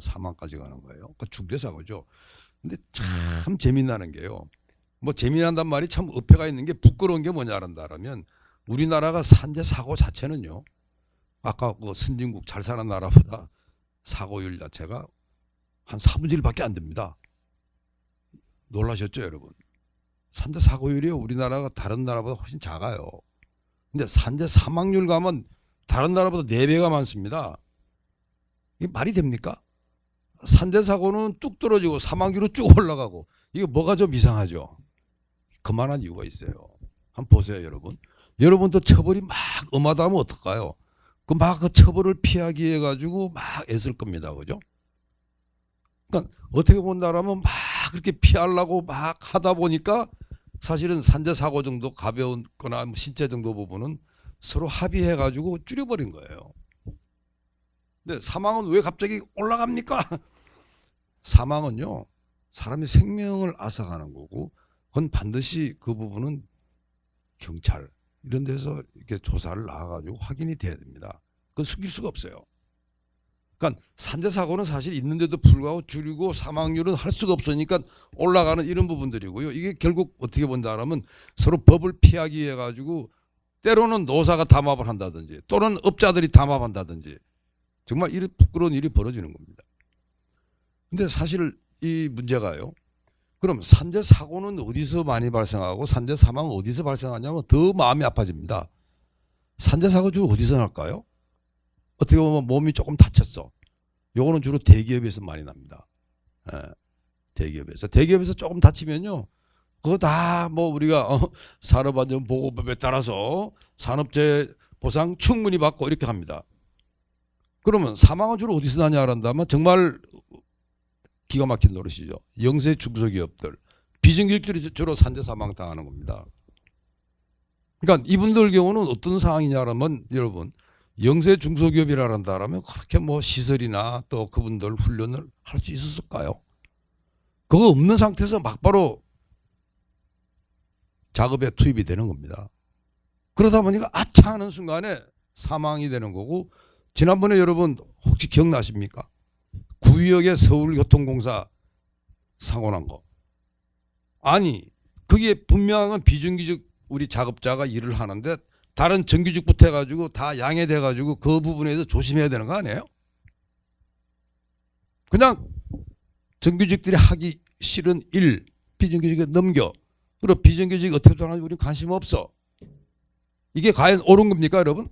사망까지 가는 거예요. 그러니까 중대 사고죠. 근데 참 재미나는 게요. 뭐 재미난단 말이 참 어폐가 있는 게 부끄러운 게 뭐냐라면 우리나라가 산재 사고 자체는요. 아까 그 선진국 잘 사는 나라보다 사고율 자체가 한 4분의 1밖에 안 됩니다. 놀라셨죠, 여러분? 산재 사고율이 우리나라가 다른 나라보다 훨씬 작아요. 근데 산재 사망률 가면 다른 나라보다 4배가 많습니다. 이게 말이 됩니까? 산재 사고는 뚝 떨어지고 사망률은 쭉 올라가고 이게 뭐가 좀 이상하죠? 그만한 이유가 있어요. 한번 보세요, 여러분. 여러분도 처벌이 막 엄하다면 어떨까요? 그 처벌을 피하기 위해 가지고 막 애쓸 겁니다. 그죠? 그러니까 어떻게 본다라면 막 그렇게 피하려고 막 하다 보니까 사실은 산재 사고 정도 가벼운 거나 신체 정도 부분은 서로 합의해 가지고 줄여버린 거예요. 근데 사망은 왜 갑자기 올라갑니까? 사망은요, 사람의 생명을 앗아가는 거고, 그건 반드시 그 부분은 경찰 이런 데서 이렇게 조사를 나와가지고 확인이 돼야 됩니다. 그건 숨길 수가 없어요. 그러니까 산재 사고는 사실 있는데도 불구하고 줄이고 사망률은 할 수가 없으니까 올라가는 이런 부분들이고요. 이게 결국 어떻게 본다라면 서로 법을 피하기 위해 가지고 때로는 노사가 담합을 한다든지 또는 업자들이 담합한다든지 정말 이런 부끄러운 일이 벌어지는 겁니다. 근데 사실 이 문제가요. 그럼 산재 사고는 어디서 많이 발생하고 산재 사망은 어디서 발생하냐면 더 마음이 아파집니다. 산재 사고 주로 어디서 날까요? 어떻게 보면 몸이 조금 다쳤어. 요거는 주로 대기업에서 많이 납니다. 예, 대기업에서 조금 다치면요. 그거 다 뭐 우리가 산업안전보건법에 따라서 산업재해 보상 충분히 받고 이렇게 합니다. 그러면 사망은 주로 어디서 나냐 한다면 정말 기가 막힌 노릇이죠. 영세 중소기업들, 비정규직들이 주로 산재 사망 당하는 겁니다. 그러니까 이분들 경우는 어떤 상황이냐면 여러분 영세 중소기업이라 한다면 그렇게 뭐 시설이나 또 그분들 훈련을 할 수 있었을까요? 그거 없는 상태에서 막바로 작업에 투입이 되는 겁니다. 그러다 보니까 아차 하는 순간에 사망이 되는 거고 지난번에 여러분 혹시 기억나십니까? 구의역에 서울교통공사 사고 난 거. 아니 그게 분명한 비정규직 우리 작업자가 일을 하는데 다른 정규직부터 해가지고 다 양해돼가지고 그 부분에서 조심해야 되는 거 아니에요? 그냥 정규직들이 하기 싫은 일 비정규직에 넘겨. 그리고 비정규직 어떻게 돌아가는지 우리는 관심 없어. 이게 과연 옳은 겁니까 여러분?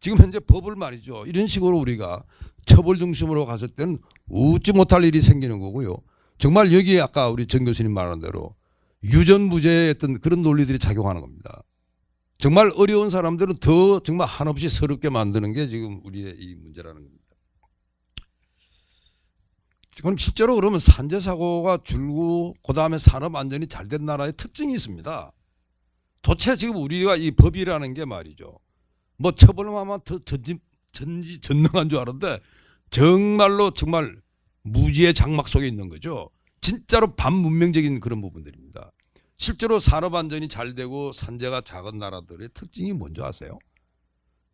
지금 현재 법을 말이죠. 이런 식으로 우리가 처벌 중심으로 갔을 때는 웃지 못할 일이 생기는 거고요. 정말 여기에 아까 우리 정 교수님 말한 대로 유전무죄의 어떤 그런 논리들이 작용하는 겁니다. 정말 어려운 사람들은 더 정말 한없이 서럽게 만드는 게 지금 우리의 이 문제라는 겁니다. 그럼 실제로 그러면 산재 사고가 줄고 그다음에 산업 안전이 잘 된 나라의 특징이 있습니다. 도대체 지금 우리가 이 법이라는 게 말이죠. 뭐 처벌만 하면 더 전능한 줄 알았는데 정말로 정말 무지의 장막 속에 있는 거죠. 진짜로 반문명적인 그런 부분들입니다. 실제로 산업 안전이 잘 되고 산재가 작은 나라들의 특징이 뭔지 아세요?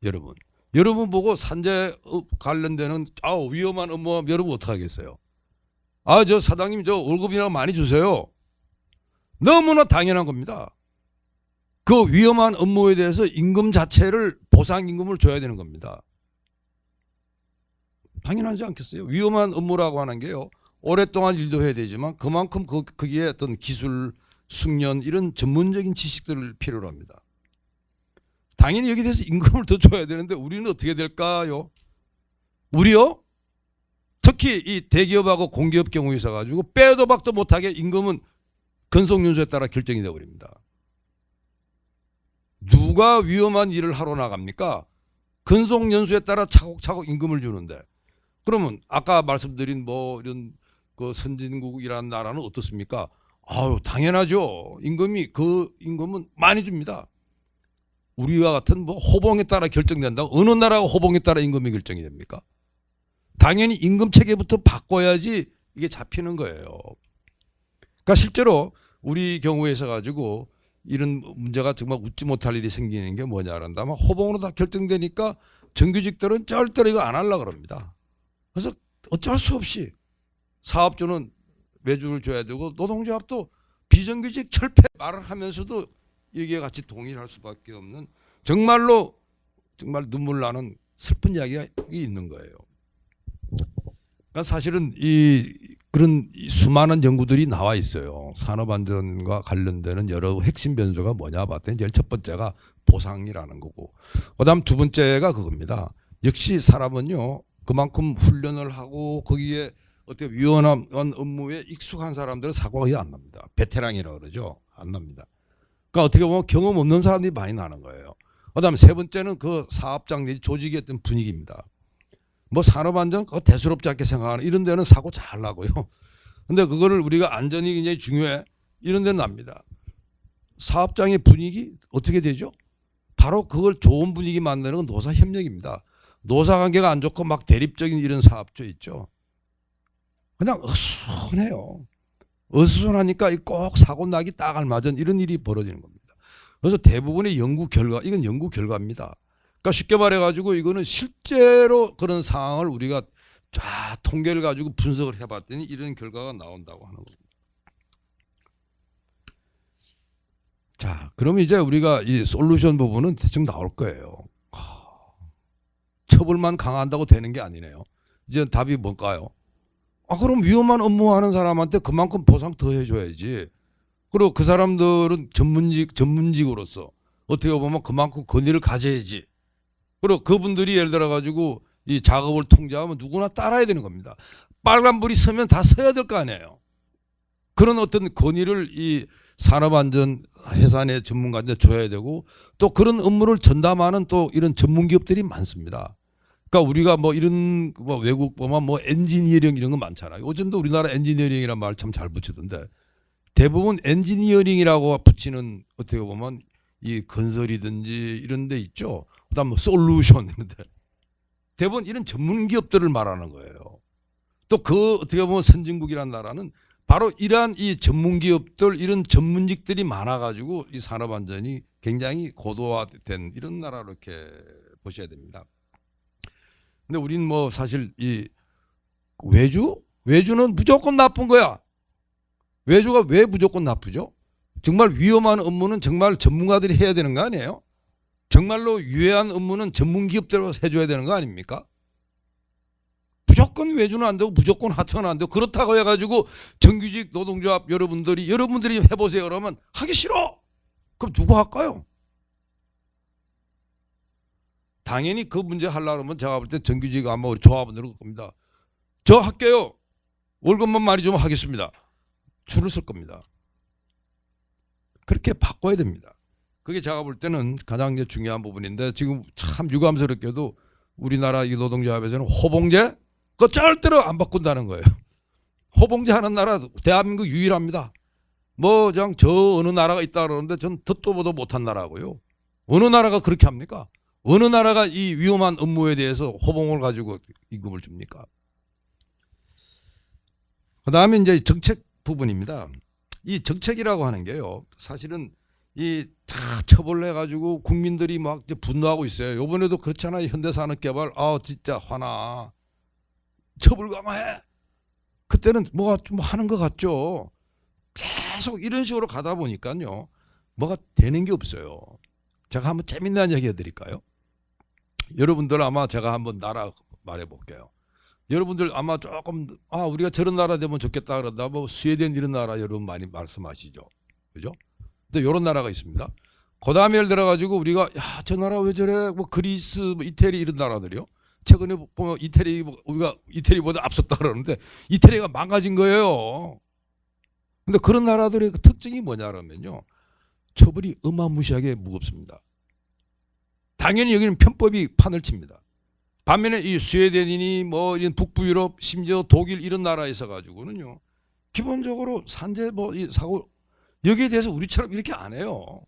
여러분 보고 산재 관련되는 위험한 업무하면 여러분 어떻게 하겠어요? 저 사장님 저 월급이나 많이 주세요. 너무나 당연한 겁니다. 그 위험한 업무에 대해서 임금 자체를 보상임금을 줘야 되는 겁니다. 당연하지 않겠어요? 위험한 업무라고 하는 게요. 오랫동안 일도 해야 되지만 그만큼 거기에 어떤 기술, 숙련 이런 전문적인 지식들을 필요로 합니다. 당연히 여기에 대해서 임금을 더 줘야 되는데 우리는 어떻게 될까요? 우리요? 특히 이 대기업하고 공기업 경우에 있어 가지고 빼도 박도 못하게 임금은 근속연수에 따라 결정이 되어버립니다. 누가 위험한 일을 하러 나갑니까? 근속연수에 따라 차곡차곡 임금을 주는데 그러면 아까 말씀드린 뭐 이런 그 선진국이라는 나라는 어떻습니까? 당연하죠. 그 임금은 많이 줍니다. 우리와 같은 뭐 호봉에 따라 결정된다. 어느 나라가 호봉에 따라 임금이 결정이 됩니까? 당연히 임금 체계부터 바꿔야지 이게 잡히는 거예요. 그러니까 실제로 우리 경우에 있어 가지고 이런 문제가 정말 웃지 못할 일이 생기는 게 뭐냐 한다면 호봉으로 다 결정되니까 정규직들은 절대로 이거 안 하려고 그럽니다. 그래서 어쩔 수 없이 사업주는 외주를 줘야 되고 노동조합도 비정규직 철폐 말을 하면서도 여기에 같이 동의할 수밖에 없는 정말로 정말 눈물 나는 슬픈 이야기가 있는 거예요. 그러니까 사실은 그런 수많은 연구들이 나와 있어요. 산업안전과 관련되는 여러 핵심 변수가 뭐냐 봤더니 제일 첫 번째가 보상이라는 거고, 그다음 두 번째가 그겁니다. 역시 사람은요 그만큼 훈련을 하고 거기에 어떻게 위험한 업무에 익숙한 사람들은 사고가 거의 안 납니다. 베테랑이라고 그러죠. 안 납니다. 그러니까 어떻게 보면 경험 없는 사람들이 많이 나는 거예요. 그다음에 세 번째는 그 사업장 내지 조직의 어떤 분위기입니다. 뭐 산업안전 대수롭지 않게 생각하는 이런 데는 사고 잘 나고요. 근데 그거를 우리가 안전이 굉장히 중요해. 이런 데는 납니다. 사업장의 분위기 어떻게 되죠? 바로 그걸 좋은 분위기 만드는 건 노사 협력입니다. 노사 관계가 안 좋고 막 대립적인 이런 사업조 있죠. 그냥 어수선해요. 어수선하니까 꼭 사고 나기 딱 알맞은 이런 일이 벌어지는 겁니다. 그래서 대부분의 연구 결과, 이건 연구 결과입니다. 그러니까 쉽게 말해가지고 이거는 실제로 그런 상황을 우리가 쫙 통계를 가지고 분석을 해봤더니 이런 결과가 나온다고 하는 겁니다. 자, 그러면 이제 우리가 이 솔루션 부분은 대충 나올 거예요. 처벌만 강화한다고 되는 게 아니네요. 이제 답이 뭘까요? 그럼 위험한 업무하는 사람한테 그만큼 보상 더 해줘야지. 그리고 그 사람들은 전문직으로서 어떻게 보면 그만큼 권위를 가져야지. 그리고 그분들이 예를 들어 가지고 이 작업을 통제하면 누구나 따라야 되는 겁니다. 빨간불이 서면 다 서야 될 거 아니에요. 그런 어떤 권위를 이 산업안전 회사 내 전문가한테 줘야 되고, 또 그런 업무를 전담하는 또 이런 전문기업들이 많습니다. 그러니까 우리가 뭐 이런 뭐 외국 보면 뭐 엔지니어링 이런 거 많잖아요. 요즘도 우리나라 엔지니어링이라는 말 참 잘 붙이던데, 대부분 엔지니어링이라고 붙이는 어떻게 보면 이 건설이든지 이런 데 있죠. 그다음 뭐 솔루션 이런데 대부분 이런 전문 기업들을 말하는 거예요. 또 그 어떻게 보면 선진국이라는 나라는 바로 이러한 이 전문 기업들 이런 전문직들이 많아가지고 이 산업 안전이 굉장히 고도화된 이런 나라로 이렇게 보셔야 됩니다. 근데 우리는 뭐 사실 이 외주는 무조건 나쁜 거야. 외주가 왜 무조건 나쁘죠? 정말 위험한 업무는 정말 전문가들이 해야 되는 거 아니에요? 정말로 유해한 업무는 전문기업대로 해줘야 되는 거 아닙니까? 무조건 외주는 안 되고 무조건 하청은 안 되고 그렇다고 해가지고 정규직 노동조합 여러분들이 해보세요 그러면 하기 싫어. 그럼 누구 할까요? 당연히 그 문제 하려고 하면 제가 볼 때 정규직 아마 우리 조합원들은 그럴 겁니다. 저 할게요. 월급만 많이 주면 하겠습니다. 줄을 쓸 겁니다. 그렇게 바꿔야 됩니다. 그게 제가 볼 때는 가장 중요한 부분인데, 지금 참 유감스럽게도 우리나라 이 노동조합에서는 호봉제 그거 절대로 안 바꾼다는 거예요. 호봉제 하는 나라 대한민국 유일합니다. 뭐 그냥 저 어느 나라가 있다 그러는데 전 듣도 보도 못한 나라고요. 어느 나라가 그렇게 합니까? 어느 나라가 이 위험한 업무에 대해서 호봉을 가지고 임금을 줍니까? 그다음에 이제 정책 부분입니다. 이 정책이라고 하는 게요, 사실은 이 다 처벌을 해가지고 국민들이 막 이제 분노하고 있어요. 이번에도 그렇잖아요. 현대산업개발 진짜 화나. 처벌 강화해. 그때는 뭐가 좀 하는 것 같죠. 계속 이런 식으로 가다 보니까요, 뭐가 되는 게 없어요. 제가 한번 재밌는 얘기 해드릴까요? 여러분들 아마 제가 한번 나라 말해볼게요. 여러분들 아마 조금 우리가 저런 나라 되면 좋겠다 그런다. 뭐 스웨덴 이런 나라 여러분 많이 말씀하시죠, 그죠? 근데 이런 나라가 있습니다. 그 다음에 예를 들어가지고 우리가 저 나라 왜 저래? 뭐 그리스, 뭐 이태리 이런 나라들이요. 최근에 보면 우리가 이태리보다 앞섰다 그러는데 이태리가 망가진 거예요. 근데 그런 나라들의 특징이 뭐냐 그러면요, 처벌이 어마무시하게 무겁습니다. 당연히 여기는 편법이 판을 칩니다. 반면에 이 스웨덴이니 뭐 이런 북부 유럽 심지어 독일 이런 나라에서 가지고는요, 기본적으로 산재 뭐 이 사고 여기에 대해서 우리처럼 이렇게 안 해요.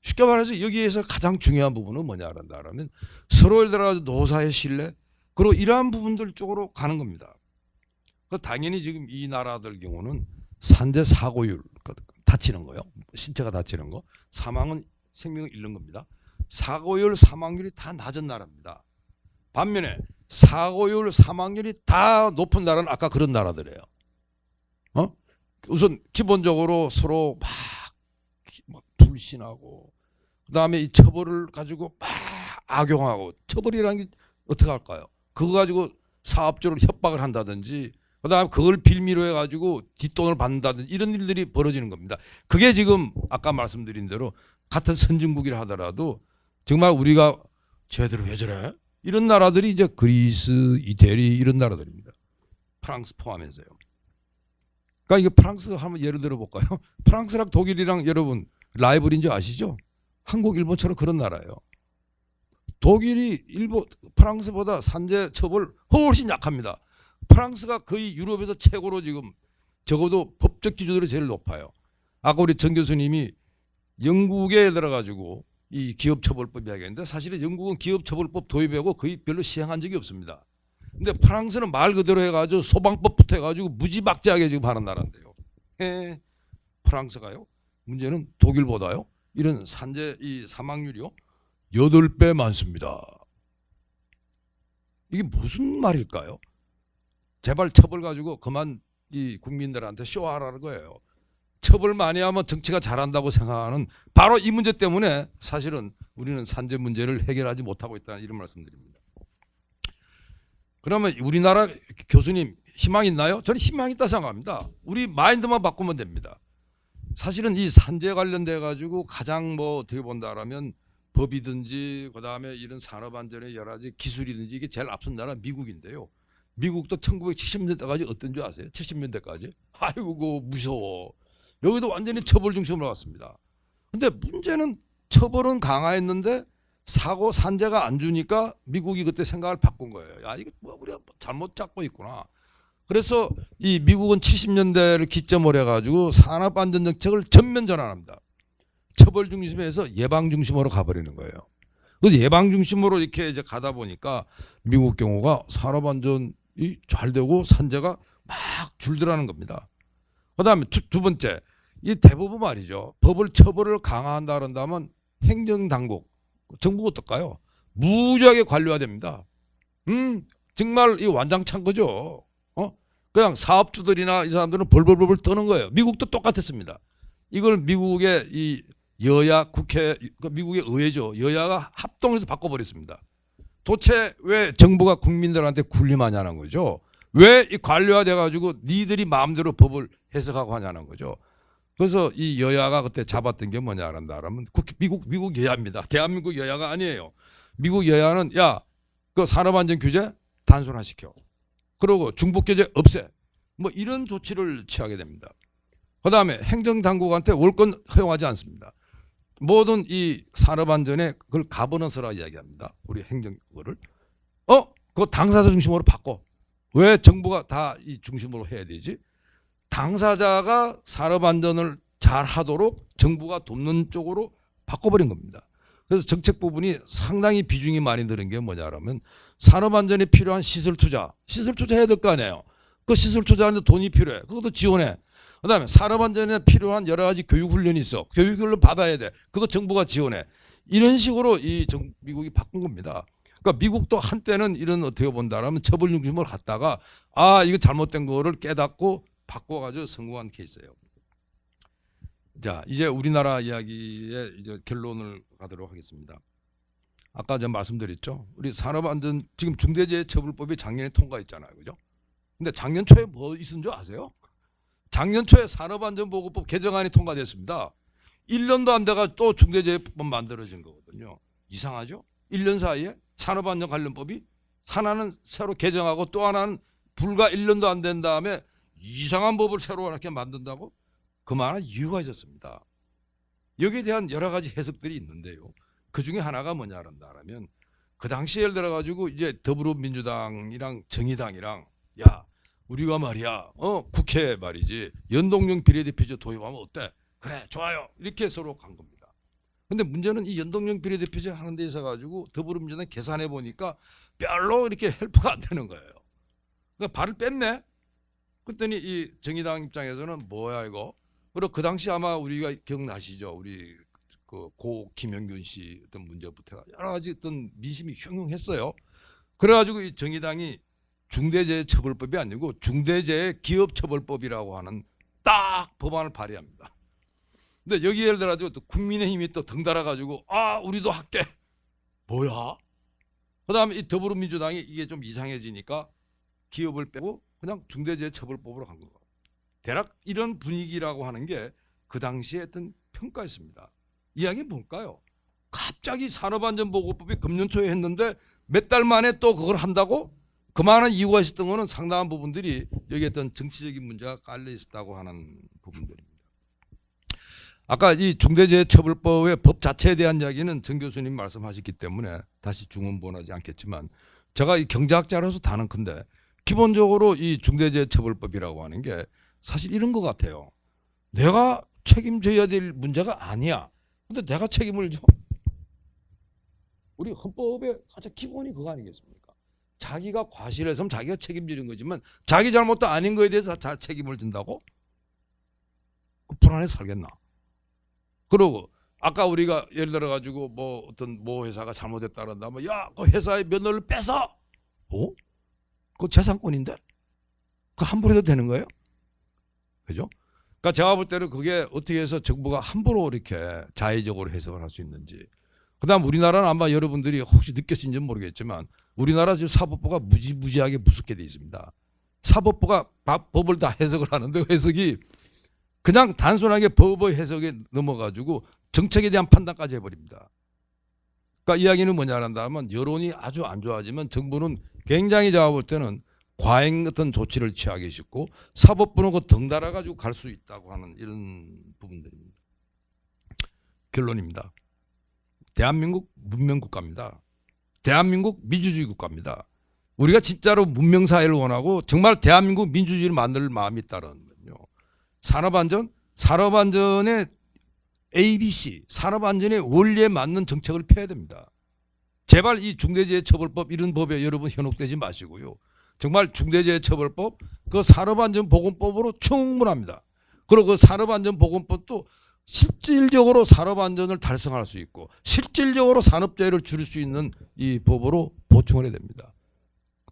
쉽게 말해서 여기에서 가장 중요한 부분은 뭐냐 그러면 서로 예를 들어 노사의 신뢰, 그리고 이러한 부분들 쪽으로 가는 겁니다. 당연히 지금 이 나라들 경우는 산재 사고율 다치는 거요, 신체가 다치는 거, 사망은 생명을 잃는 겁니다. 사고율 사망률이 다 낮은 나라입니다. 반면에 사고율 사망률이 다 높은 나라는 아까 그런 나라들이에요. 우선 기본적으로 서로 막 불신하고 그다음에 이 처벌을 가지고 막 악용하고 처벌이라는 게 어떻게 할까요? 그거 가지고 사업주를 협박을 한다든지 그다음에 그걸 빌미로 해가지고 뒷돈을 받는다든지 이런 일들이 벌어지는 겁니다. 그게 지금 아까 말씀드린 대로 같은 선진국이라 하더라도 정말 우리가 쟤들 왜 저래? 이런 나라들이 이제 그리스, 이태리 이런 나라들입니다. 프랑스 포함해서요. 그러니까 이게 프랑스 한번 예를 들어 볼까요? 프랑스랑 독일이랑 여러분 라이벌인 줄 아시죠? 한국, 일본처럼 그런 나라예요. 독일이 프랑스보다 산재 처벌 훨씬 약합니다. 프랑스가 거의 유럽에서 최고로 지금 적어도 법적 기준으로 제일 높아요. 아까 우리 정 교수님이 영국에 들어가지고 이 기업처벌법 이야기했는데 사실은 영국은 기업처벌법 도입하고 거의 별로 시행한 적이 없습니다. 근데 프랑스는 말 그대로 해가지고 소방법부터 해가지고 무지막지하게 지금 하는 나라인데요. 프랑스가요? 문제는 독일보다요? 이런 산재 이 사망률이요? 8배 많습니다. 이게 무슨 말일까요? 제발 처벌 가지고 그만 이 국민들한테 쇼하라는 거예요. 처벌 많이 하면 정치가 잘한다고 생각하는 바로 이 문제 때문에 사실은 우리는 산재 문제를 해결하지 못하고 있다는 이런 말씀드립니다. 그러면 우리나라 교수님 희망 있나요? 저는 희망 있다 생각합니다. 우리 마인드만 바꾸면 됩니다. 사실은 이 산재 관련돼 가지고 가장 뭐 어떻게 본다라면 법이든지 그다음에 이런 산업안전의 여러 가지 기술이든지 이게 제일 앞선 나라 미국인데요. 미국도 1970년대까지 어떤 줄 아세요? 70년대까지? 아이고 그거 무서워. 여기도 완전히 처벌 중심으로 갔습니다. 근데 문제는 처벌은 강화했는데 사고 산재가 안 주니까 미국이 그때 생각을 바꾼 거예요. 야 이거 뭐 우리가 잘못 잡고 있구나. 그래서 이 미국은 70년대를 기점으로 해가지고 산업안전정책을 전면 전환합니다. 처벌 중심에서 예방 중심으로 가버리는 거예요. 그래서 예방 중심으로 이렇게 이제 가다 보니까 미국 경우가 산업안전이 잘 되고 산재가 막 줄더라는 겁니다. 그다음에 두 번째, 이 대부분 말이죠. 법을 처벌을 강화한다 그런다면 행정당국, 정부가 어떨까요? 무지하게 관료화됩니다. 정말 이 완장찬 거죠. 그냥 사업주들이나 이 사람들은 벌벌벌 떠는 거예요. 미국도 똑같았습니다. 이걸 미국의 이 여야 국회, 미국의 의회죠. 여야가 합동해서 바꿔버렸습니다. 도대체 왜 정부가 국민들한테 군림하냐는 거죠. 왜 이 관료화돼가지고 니들이 마음대로 법을 해석하고 하냐는 거죠. 그래서 이 여야가 그때 잡았던 게 뭐냐라면 미국 여야입니다. 대한민국 여야가 아니에요. 미국 여야는 그 산업안전 규제 단순화시켜. 그리고 중복 규제 없애. 뭐 이런 조치를 취하게 됩니다. 그다음에 행정당국한테 월권 허용하지 않습니다. 모든 이 산업안전에 그걸 가버넌스라고 이야기합니다. 우리 행정거를. 그거 당사자 중심으로 바꿔. 왜 정부가 다 이 중심으로 해야 되지? 당사자가 산업안전을 잘 하도록 정부가 돕는 쪽으로 바꿔버린 겁니다. 그래서 정책 부분이 상당히 비중이 많이 드는 게 뭐냐라면 산업안전에 필요한 시설 투자해야 될 거 아니에요. 그 시설 투자하는데 돈이 필요해. 그것도 지원해. 그다음에 산업안전에 필요한 여러 가지 교육훈련이 있어. 교육훈련 받아야 돼. 그거 정부가 지원해. 이런 식으로 미국이 바꾼 겁니다. 그러니까 미국도 한때는 이런 어떻게 본다라면 처벌 중심으로 갔다가 이거 잘못된 거를 깨닫고 바꿔가지고 성공한 케이스예요. 자, 이제 우리나라 이야기의 이제 결론을 가도록 하겠습니다. 아까 제가 말씀드렸죠. 우리 산업안전 지금 중대재해처벌법이 작년에 통과했잖아요, 그죠? 근데 작년 초에 뭐 있은 줄 아세요? 작년 초에 산업안전보건법 개정안이 통과됐습니다. 1년도 안 돼가 또 중대재해법 만들어진 거거든요. 이상하죠? 1년 사이에 산업안전 관련법이 하나는 새로 개정하고 또 하나는 불과 1년도 안 된 다음에 이상한 법을 새로 이렇게 만든다고? 그만한 이유가 있었습니다. 여기에 대한 여러 가지 해석들이 있는데요. 그 중에 하나가 뭐냐라면 그 당시에 예를 들어가지고 이제 더불어민주당이랑 정의당이랑 우리가 말이야 국회 말이지 연동형 비례대표제 도입하면 어때? 그래 좋아요 이렇게 서로 간 겁니다. 근데 문제는 이 연동형 비례대표제 하는 데 있어 가지고 더불어민주당 계산해 보니까 별로 이렇게 헬프가 안 되는 거예요. 그러니까 발을 뺐네. 그랬더니 이 정의당 입장에서는 뭐야 이거. 그리고 그 당시 아마 우리가 기억나시죠? 우리 그 고 김영균 씨 어떤 문제부터 여러 가지 어떤 민심이 흉흉했어요. 그래가지고 이 정의당이 중대재해처벌법이 아니고 중대재해기업처벌법이라고 하는 딱 법안을 발의합니다. 근데 여기 예를 들어가지고 또 국민의힘이 또 덩달아가지고 아 우리도 할게. 뭐야? 그다음에 이 더불어민주당이 이게 좀 이상해지니까 기업을 빼고 그냥 중대재해처벌법으로 간 거고. 대략 이런 분위기라고 하는 게 그 당시에 어떤 평가였습니다. 이야기는 뭘까요? 갑자기 산업안전보건법이 금년 초에 했는데 몇 달 만에 또 그걸 한다고? 그만한 이유가 있었던 거는 상당한 부분들이 여기에 어떤 정치적인 문제가 깔려 있었다고 하는 부분들입니다. 아까 이 중대재해처벌법의 법 자체에 대한 이야기는 정 교수님 말씀하셨기 때문에 다시 중언부언하지 않겠지만 제가 이 경제학자라서 다는컨대 기본적으로 이 중대재해처벌법이라고 하는 게 사실 이런 것 같아요. 내가 책임져야 될 문제가 아니야. 근데 내가 책임을 져. 우리 헌법의 가장 기본이 그거 아니겠습니까? 자기가 과실했으면 자기가 책임지는 거지만 자기 잘못도 아닌 거에 대해서 다 책임을 진다고? 불안해서 살겠나? 그리고 아까 우리가 예를 들어 가지고 뭐 어떤 모 회사가 잘못했다 그런다면 야, 그 회사의 면허를 뺏어. 그거 재산권인데? 그거 함부로 해도 되는 거예요? 그죠? 그러니까 제가 볼 때는 그게 어떻게 해서 정부가 함부로 이렇게 자의적으로 해석을 할 수 있는지. 그다음 우리나라는 아마 여러분들이 혹시 느꼈는지는 모르겠지만 우리나라 지금 사법부가 무지무지하게 무섭게 돼 있습니다. 사법부가 법을 다 해석을 하는데 해석이 그냥 단순하게 법의 해석에 넘어가지고 정책에 대한 판단까지 해버립니다. 그러니까 이야기는 뭐냐 한다면 여론이 아주 안 좋아지면 정부는 굉장히 제가 볼 때는 과잉 어떤 조치를 취하기 쉽고 사법부는 그 덩달아 가지고 갈 수 있다고 하는 이런 부분들입니다. 결론입니다. 대한민국 문명국가입니다. 대한민국 민주주의 국가입니다. 우리가 진짜로 문명사회를 원하고 정말 대한민국 민주주의를 만들 마음이 있다는 거요. 산업안전의 ABC, 산업안전의 원리에 맞는 정책을 펴야 됩니다. 제발 이 중대재해처벌법 이런 법에 여러분 현혹되지 마시고요. 정말 중대재해처벌법, 그 산업안전보건법으로 충분합니다. 그리고 그 산업안전보건법도 실질적으로 산업안전을 달성할 수 있고 실질적으로 산업재해를 줄일 수 있는 이 법으로 보충을 해야 됩니다.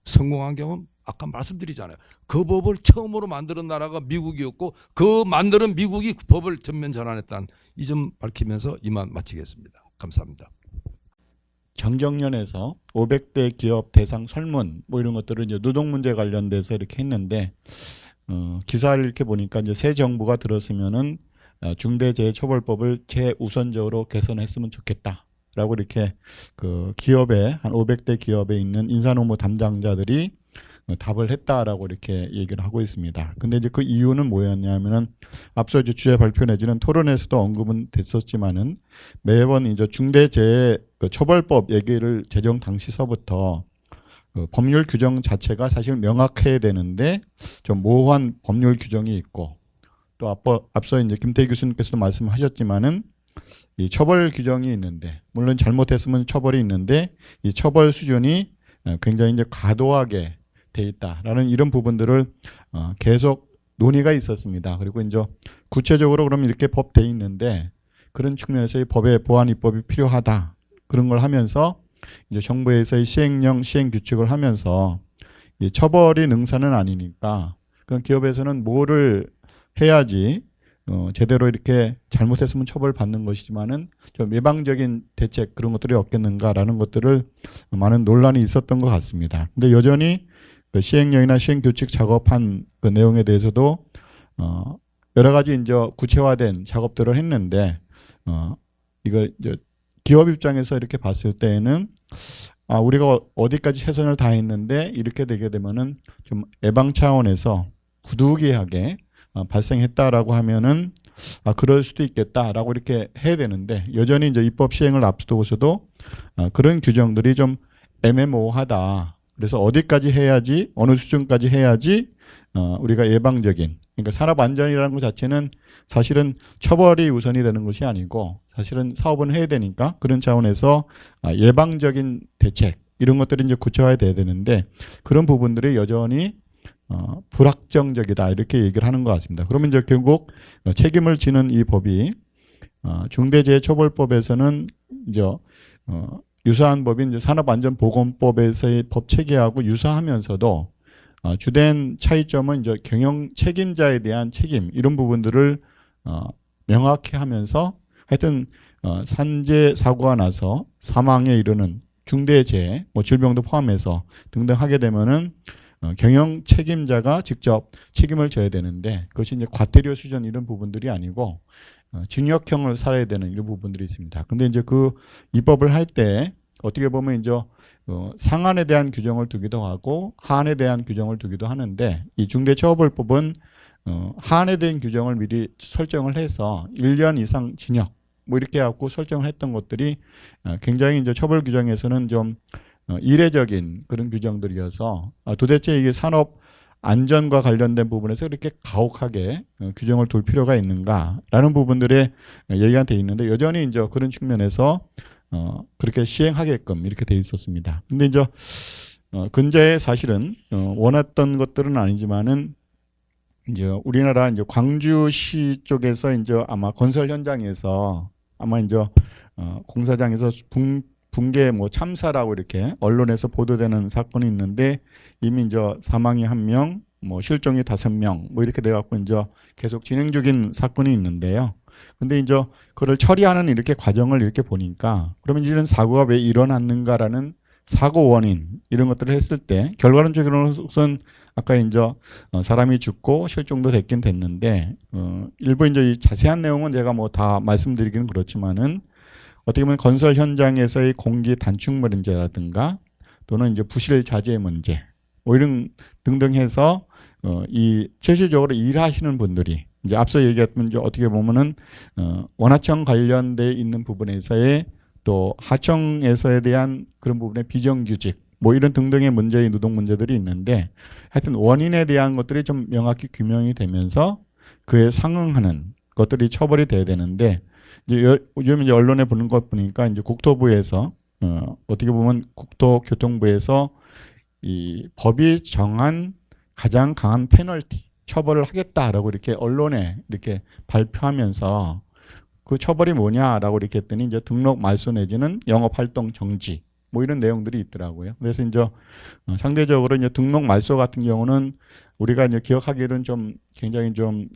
성공한 경험 아까 말씀드리잖아요. 그 법을 처음으로 만드는 나라가 미국이었고 그 만드는 미국이 법을 전면 전환했다는 이 점 밝히면서 이만 마치겠습니다. 감사합니다. 정경련에서 500대 기업 대상 설문 뭐 이런 것들을 이제 노동 문제 관련돼서 이렇게 했는데 기사를 이렇게 보니까 이제 새 정부가 들었으면은 중대재해처벌법을 최우선적으로 개선했으면 좋겠다라고 이렇게 그 기업에 한 500대 기업에 있는 인사노무 담당자들이 답을 했다라고 이렇게 얘기를 하고 있습니다. 근데 이제 그 이유는 뭐였냐면은 앞서 이제 주제 발표 내지는 토론에서도 언급은 됐었지만은 매번 이제 중대재해 처벌법 얘기를 제정 당시서부터 법률 규정 자체가 사실 명확해야 되는데 좀 모호한 법률 규정이 있고 또 앞서 이제 김태희 교수님께서도 말씀하셨지만은 이 처벌 규정이 있는데 물론 잘못했으면 처벌이 있는데 이 처벌 수준이 굉장히 이제 과도하게 돼 있다라는 이런 부분들을 계속 논의가 있었습니다. 그리고 이제 구체적으로 그럼 이렇게 법 돼 있는데 그런 측면에서 이 법의 보완 입법이 필요하다 그런 걸 하면서 이제 정부에서의 시행령 시행 규칙을 하면서 이 처벌이 능사는 아니니까 그런 기업에서는 뭐를 해야지 제대로 이렇게 잘못했으면 처벌받는 것이지만은 좀 예방적인 대책 그런 것들이 없겠는가라는 것들을 많은 논란이 있었던 것 같습니다. 근데 여전히 그 시행령이나 시행규칙 작업한 그 내용에 대해서도 여러 가지 이제 구체화된 작업들을 했는데 이걸 이제 기업 입장에서 이렇게 봤을 때에는 우리가 어디까지 최선을 다했는데 이렇게 되게 되면은 좀 예방 차원에서 부득이하게 발생했다라고 하면은 그럴 수도 있겠다라고 이렇게 해야 되는데 여전히 이제 입법 시행을 앞두고서도 그런 규정들이 좀 애매모호하다. 그래서 어디까지 해야지 어느 수준까지 해야지 우리가 예방적인 그러니까 산업안전이라는 것 자체는 사실은 처벌이 우선이 되는 것이 아니고 사실은 사업은 해야 되니까 그런 차원에서 예방적인 대책 이런 것들이 이제 구체화해야 되는데 그런 부분들이 여전히 불확정적이다 이렇게 얘기를 하는 것 같습니다. 그러면 이제 결국 책임을 지는 이 법이 중대재해처벌법에서는 이제 유사한 법인 이제 산업안전보건법에서의 법 체계하고 유사하면서도 주된 차이점은 이제 경영 책임자에 대한 책임 이런 부분들을 명확히 하면서 하여튼 산재 사고가 나서 사망에 이르는 중대재해, 뭐 질병도 포함해서 등등 하게 되면은 경영 책임자가 직접 책임을 져야 되는데 그것이 이제 과태료 수준 이런 부분들이 아니고 징역형을 살아야 되는 이런 부분들이 있습니다. 근데 이제 그 입법을 할 때 어떻게 보면 이제 상한에 대한 규정을 두기도 하고 하한에 대한 규정을 두기도 하는데 이 중대처벌법은 하한에 대한 규정을 미리 설정을 해서 1년 이상 징역 뭐 이렇게 갖고 설정을 했던 것들이 굉장히 이제 처벌 규정에서는 좀 이례적인 그런 규정들이어서 도대체 이게 산업 안전과 관련된 부분에서 이렇게 가혹하게 규정을 둘 필요가 있는가라는 부분들에 얘기가 돼 있는데 여전히 이제 그런 측면에서 그렇게 시행하게끔 이렇게 돼 있었습니다. 근데 이제 근자에 사실은 원했던 것들은 아니지만은 이제 우리나라 이제 광주시 쪽에서 이제 아마 건설 현장에서 아마 이제 공사장에서 붕괴 뭐 참사라고 이렇게 언론에서 보도되는 사건이 있는데 이미 이제 사망이 1명, 뭐 실종이 5명, 뭐 이렇게 돼갖고 이제 계속 진행 중인 사건이 있는데요. 근데 이제 그걸 처리하는 이렇게 과정을 이렇게 보니까 그러면 이런 사고가 왜 일어났는가라는 사고 원인 이런 것들을 했을 때 결과론적으로는 아까 이제 사람이 죽고 실종도 됐긴 됐는데 일부 이제 이 자세한 내용은 제가 뭐 다 말씀드리기는 그렇지만은 어떻게 보면 건설 현장에서의 공기 단축 문제라든가 또는 이제 부실 자재 문제 뭐 이런 등등 해서 이 실질적으로 일하시는 분들이 이제 앞서 얘기했던 이제 어떻게 보면은 원하청 관련돼 있는 부분에서의 또 하청에서에 대한 그런 부분의 비정규직 뭐 이런 등등의 문제의 노동 문제들이 있는데 하여튼 원인에 대한 것들이 좀 명확히 규명이 되면서 그에 상응하는 것들이 처벌이 돼야 되는데 이제 요즘 이제 언론에 보는 것 보니까 이제 국토부에서 어떻게 보면 국토교통부에서 이 법이 정한 가장 강한 페널티 처벌을 하겠다라고 이렇게 언론에 이렇게 발표하면서 그 처벌이 뭐냐라고 이렇게 했더니 이제 등록 말소 내지는 영업 활동 정지 뭐 이런 내용들이 있더라고요. 그래서 이제 상대적으로 이제 등록 말소 같은 경우는 우리가 이제 기억하기로는 좀 굉장히 좀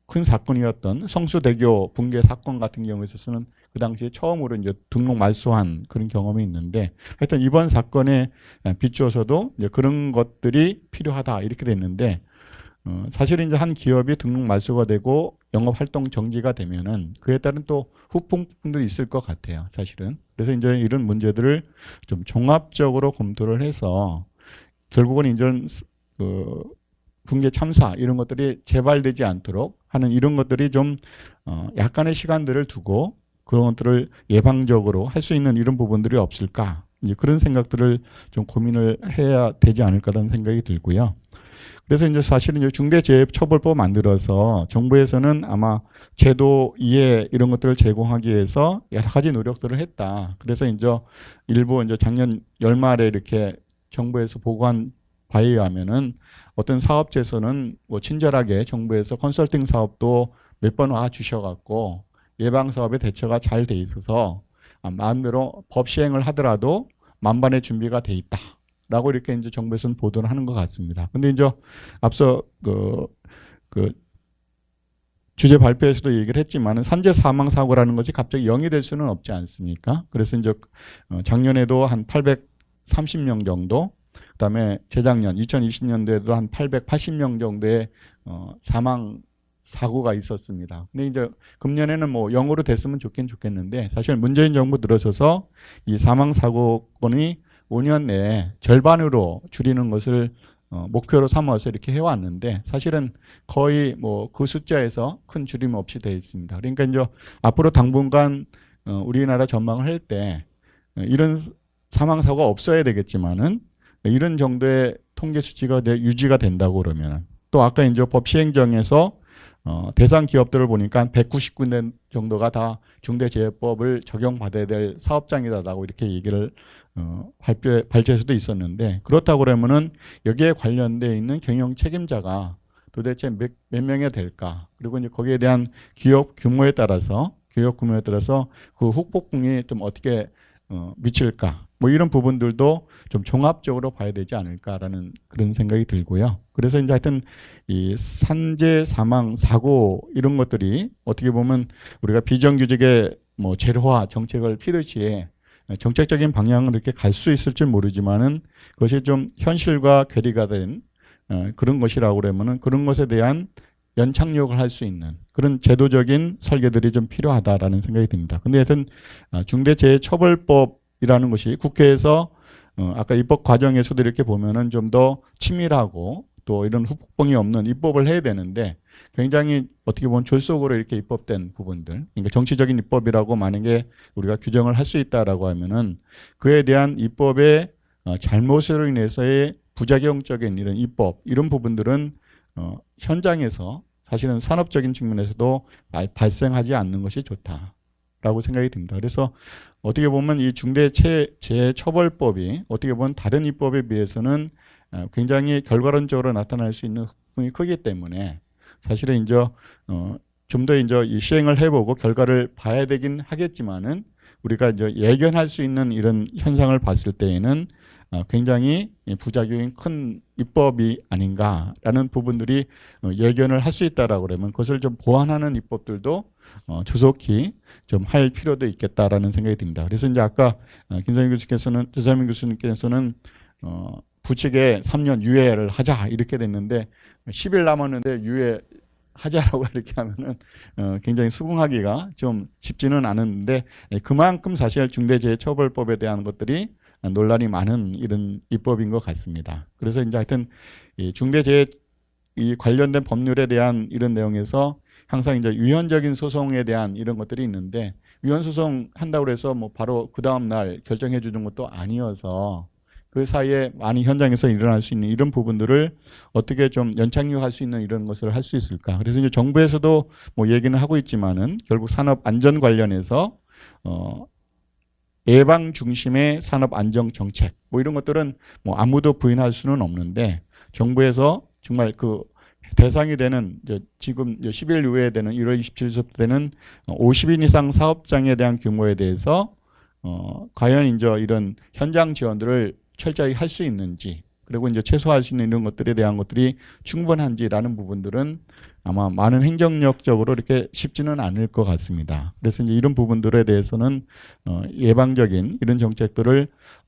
큰 사건이었던 성수대교 붕괴 사건 같은 경우에 있어서는 그 당시에 처음으로 이제 등록 말소한 그런 경험이 있는데 하여튼 이번 사건에 비추어서도 이제 그런 것들이 필요하다 이렇게 됐는데 사실은 이제 한 기업이 등록 말소가 되고 영업 활동 정지가 되면은 그에 따른 또 후폭풍도 있을 것 같아요, 사실은. 그래서 이제 이런 문제들을 좀 종합적으로 검토를 해서 결국은 이제 붕괴 참사 이런 것들이 재발되지 않도록 하는 이런 것들이 좀 약간의 시간들을 두고 그런 것들을 예방적으로 할 수 있는 이런 부분들이 없을까 이제 그런 생각들을 좀 고민을 해야 되지 않을까라는 생각이 들고요. 그래서 이제 사실은 이제 중대재해처벌법 만들어서 정부에서는 아마 제도 이해 이런 것들을 제공하기 위해서 여러 가지 노력들을 했다. 그래서 이제 일부 이제 작년 연말에 이렇게 정부에서 보고한 바에 의하면은 어떤 사업체에서는 뭐 친절하게 정부에서 컨설팅 사업도 몇 번 와 주셔갖고 예방 사업의 대처가 잘 돼 있어서 마음대로 법 시행을 하더라도 만반의 준비가 돼 있다라고 이렇게 이제 정부에서는 보도를 하는 것 같습니다. 근데 이제 앞서 그 주제 발표에서도 얘기를 했지만은 산재 사망 사고라는 것이 갑자기 0이 될 수는 없지 않습니까? 그래서 이제 작년에도 한 830명 정도 그다음에 재작년 2020년도에도 한 880명 정도의 사망 사고가 있었습니다. 근데 이제 금년에는 뭐 0으로 됐으면 좋겠는데 사실 문재인 정부 들어서서 이 사망 사고건이 5년 내에 절반으로 줄이는 것을 목표로 삼아서 이렇게 해왔는데 사실은 거의 뭐 그 숫자에서 큰 줄임 없이 되어 있습니다. 그러니까 이제 앞으로 당분간 우리나라 전망을 할 때 이런 사망 사고가 없어야 되겠지만은 이런 정도의 통계 수치가 유지가 된다고 그러면 또 아까 이제 법 시행정에서 대상 기업들을 보니까 199년 정도가 다 중대재해법을 적용받아야 될 사업장이다라고 이렇게 얘기를 발제에서도 있었는데 그렇다고 그러면은 여기에 관련되어 있는 경영 책임자가 도대체 몇 명이 될까? 그리고 이제 거기에 대한 기업 규모에 따라서 그 후폭풍이 좀 어떻게 미칠까? 뭐 이런 부분들도 좀 종합적으로 봐야 되지 않을까라는 그런 생각이 들고요. 그래서 이제 하여튼 이 산재, 사망, 사고 이런 것들이 어떻게 보면 우리가 비정규직의 뭐 제로화 정책을 피듯이 정책적인 방향으로 이렇게 갈 수 있을지 모르지만은 그것이 좀 현실과 괴리가 된 그런 것이라고 그러면은 그런 것에 대한 연착륙을 할 수 있는 그런 제도적인 설계들이 좀 필요하다라는 생각이 듭니다. 근데 하여튼 중대재해처벌법이라는 것이 국회에서 아까 입법 과정에서도 이렇게 보면은 좀 더 치밀하고 또 이런 후폭풍이 없는 입법을 해야 되는데 굉장히 어떻게 보면 졸속으로 이렇게 입법된 부분들, 그러니까 정치적인 입법이라고 만약에 우리가 규정을 할 수 있다라고 하면은 그에 대한 입법의 잘못으로 인해서의 부작용적인 이런 입법 이런 부분들은 현장에서 사실은 산업적인 측면에서도 발생하지 않는 것이 좋다라고 생각이 듭니다. 그래서 어떻게 보면 이 중대재해처벌법이 어떻게 보면 다른 입법에 비해서는 굉장히 결과론적으로 나타날 수 있는 부분이 크기 때문에 사실은 이제 좀 더 이제 이 시행을 해보고 결과를 봐야 되긴 하겠지만은 우리가 이제 예견할 수 있는 이런 현상을 봤을 때에는 굉장히 부작용이 큰 입법이 아닌가라는 부분들이 예견을 할 수 있다라고 그러면 그것을 좀 보완하는 입법들도 조속히 좀 할 필요도 있겠다라는 생각이 듭니다. 그래서 이제 아까 조상민 교수님께서는 부칙에 3년 유예를 하자 이렇게 됐는데 10일 남았는데 유예 하자라고 이렇게 하면은 굉장히 수긍하기가 좀 쉽지는 않은데 그만큼 사실 중대재해처벌법에 대한 것들이 논란이 많은 이런 입법인 것 같습니다. 그래서 이제 하여튼 이 중대재해 이 관련된 법률에 대한 이런 내용에서 항상 이제 위헌적인 소송에 대한 이런 것들이 있는데 위헌 소송 한다고 해서 뭐 바로 그 다음 날 결정해 주는 것도 아니어서 그 사이에 많이 현장에서 일어날 수 있는 이런 부분들을 어떻게 좀 연착륙할 수 있는 이런 것을 할 수 있을까? 그래서 이제 정부에서도 뭐 얘기는 하고 있지만은 결국 산업 안전 관련해서 예방 중심의 산업 안정 정책 뭐 이런 것들은 뭐 아무도 부인할 수는 없는데 정부에서 정말 그 대상이 되는 이제 지금 10일 이후에 되는 1월 27일부터 되는 50인 이상 사업장에 대한 규모에 대해서 과연 이제 이런 현장 지원들을 철저히 할 수 있는지 그리고 이제 최소화할 수 있는 이런 것들에 대한 것들이 충분한지라는 부분들은 아마 많은 행정력적으로 이렇게 쉽지는 않을 것 같습니다. 그래서 이제 이런 부분들에 대해서는 예방적인 이런 정책들을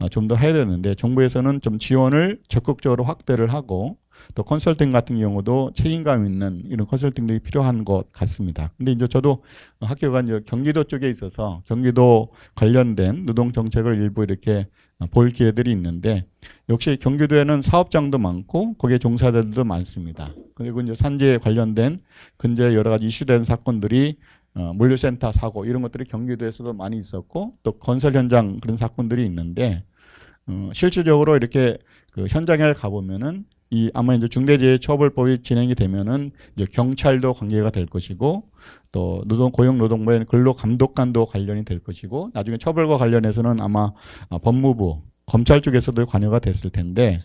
좀 더 해야 되는데 정부에서는 좀 지원을 적극적으로 확대를 하고 또 컨설팅 같은 경우도 책임감 있는 이런 컨설팅들이 필요한 것 같습니다. 근데 이제 저도 학교가 이제 경기도 쪽에 있어서 경기도 관련된 노동 정책을 일부 이렇게 볼 기회들이 있는데 역시 경기도에는 사업장도 많고 거기에 종사자들도 많습니다. 그리고 이제 산재에 관련된 근저에 여러 가지 이슈된 사건들이 물류센터 사고 이런 것들이 경기도에서도 많이 있었고 또 건설 현장 그런 사건들이 있는데 실질적으로 이렇게 그 현장에 가보면은 이 아마 이제 중대재해처벌법이 진행이 되면은 이제 경찰도 관계가 될 것이고 또 고용노동부의 근로감독관도 관련이 될 것이고 나중에 처벌과 관련해서는 아마 법무부, 검찰 쪽에서도 관여가 됐을 텐데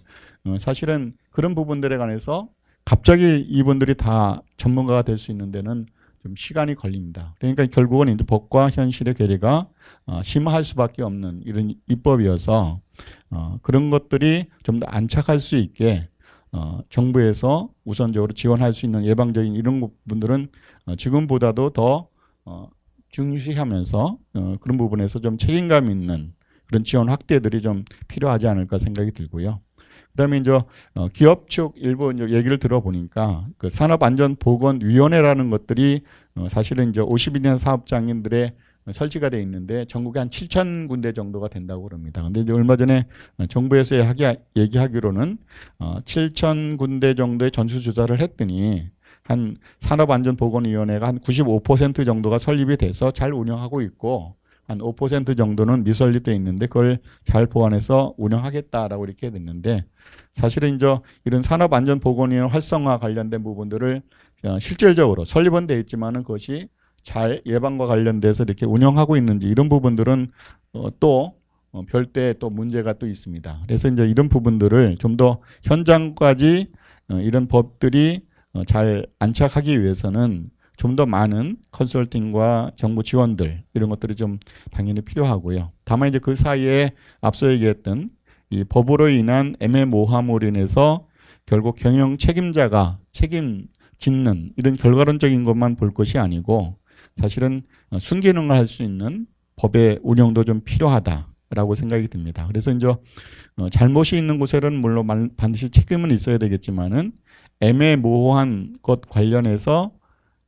사실은 그런 부분들에 관해서 갑자기 이분들이 다 전문가가 될 수 있는 데는 좀 시간이 걸립니다. 그러니까 결국은 이제 법과 현실의 괴리가 심화할 수밖에 없는 이런 입법이어서 그런 것들이 좀 더 안착할 수 있게 정부에서 우선적으로 지원할 수 있는 예방적인 이런 부분들은 지금보다도 더 중시하면서 그런 부분에서 좀 책임감 있는 그런 지원 확대들이 좀 필요하지 않을까 생각이 들고요. 그다음에 이제 기업 측 일부 이제 얘기를 들어보니까 그 산업안전보건위원회라는 것들이 사실은 이제 50인 사업장인들의 설치가 돼 있는데 전국에 한 7,000군데 정도가 된다고 그럽니다. 근데 이제 얼마 전에 정부에서 얘기하기로는 7,000군데 정도의 전수조사를 했더니 한 산업안전보건위원회가 한 95% 정도가 설립이 돼서 잘 운영하고 있고 한 5% 정도는 미설립돼 있는데 그걸 잘 보완해서 운영하겠다라고 이렇게 됐는데 사실은 이제 이런 산업안전보건위원회 활성화 관련된 부분들을 실질적으로 설립은 돼 있지만은 그것이 잘 예방과 관련돼서 이렇게 운영하고 있는지 이런 부분들은 또 별도의 또 문제가 또 있습니다. 그래서 이제 이런 부분들을 좀 더 현장까지 이런 법들이 잘 안착하기 위해서는 좀 더 많은 컨설팅과 정부 지원들 이런 것들이 좀 당연히 필요하고요. 다만 이제 그 사이에 앞서 얘기했던 이 법으로 인한 애매모호함으로 인해서 결국 경영 책임자가 책임짓는 이런 결과론적인 것만 볼 것이 아니고 사실은 순기능을 할 수 있는 법의 운영도 좀 필요하다라고 생각이 듭니다. 그래서 이제 잘못이 있는 곳에는 물론 반드시 책임은 있어야 되겠지만은 애매모호한 것 관련해서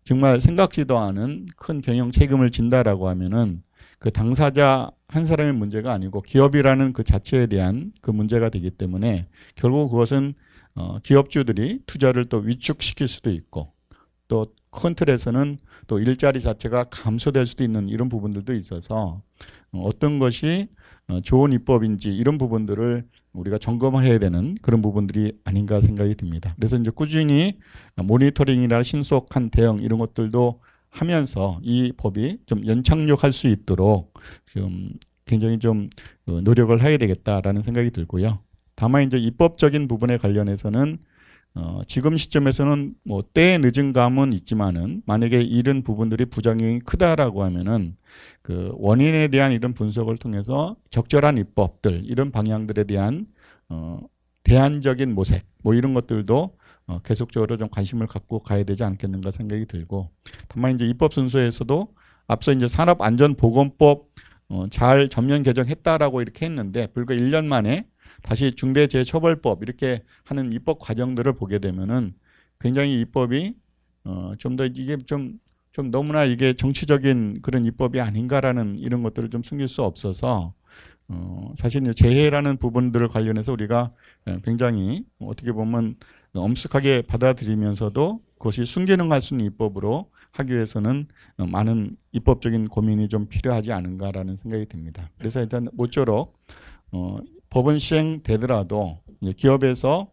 정말 생각지도 않은 큰 경영 책임을 진다라고 하면은 그 당사자 한 사람의 문제가 아니고 기업이라는 그 자체에 대한 그 문제가 되기 때문에 결국 그것은 기업주들이 투자를 또 위축시킬 수도 있고 또 큰 틀에서는 또 일자리 자체가 감소될 수도 있는 이런 부분들도 있어서 어떤 것이 좋은 입법인지 이런 부분들을 우리가 점검을 해야 되는 그런 부분들이 아닌가 생각이 듭니다. 그래서 이제 꾸준히 모니터링이나 신속한 대응 이런 것들도 하면서 이 법이 좀 연착륙할 수 있도록 좀 굉장히 좀 노력을 해야 되겠다라는 생각이 들고요. 다만 이제 입법적인 부분에 관련해서는 지금 시점에서는 뭐 때에 늦은 감은 있지만은 만약에 이런 부분들이 부작용이 크다라고 하면은 그 원인에 대한 이런 분석을 통해서 적절한 입법들 이런 방향들에 대한 대안적인 모색 뭐 이런 것들도 계속적으로 좀 관심을 갖고 가야 되지 않겠는가 생각이 들고 다만 이제 입법 순서에서도 앞서 이제 산업안전보건법 잘 전면 개정했다라고 이렇게 했는데 불과 1년 만에 다시 중대재해처벌법 이렇게 하는 입법 과정들을 보게 되면은 굉장히 입법이 좀 더 이게 좀 너무나 이게 정치적인 그런 입법이 아닌가라는 이런 것들을 좀 숨길 수 없어서 사실 이제 재해라는 부분들을 관련해서 우리가 굉장히 어떻게 보면 엄숙하게 받아들이면서도 그것이 순기능할 수 있는 입법으로 하기 위해서는 많은 입법적인 고민이 좀 필요하지 않은가라는 생각이 듭니다. 그래서 일단 모쪼록 법은 시행되더라도 기업에서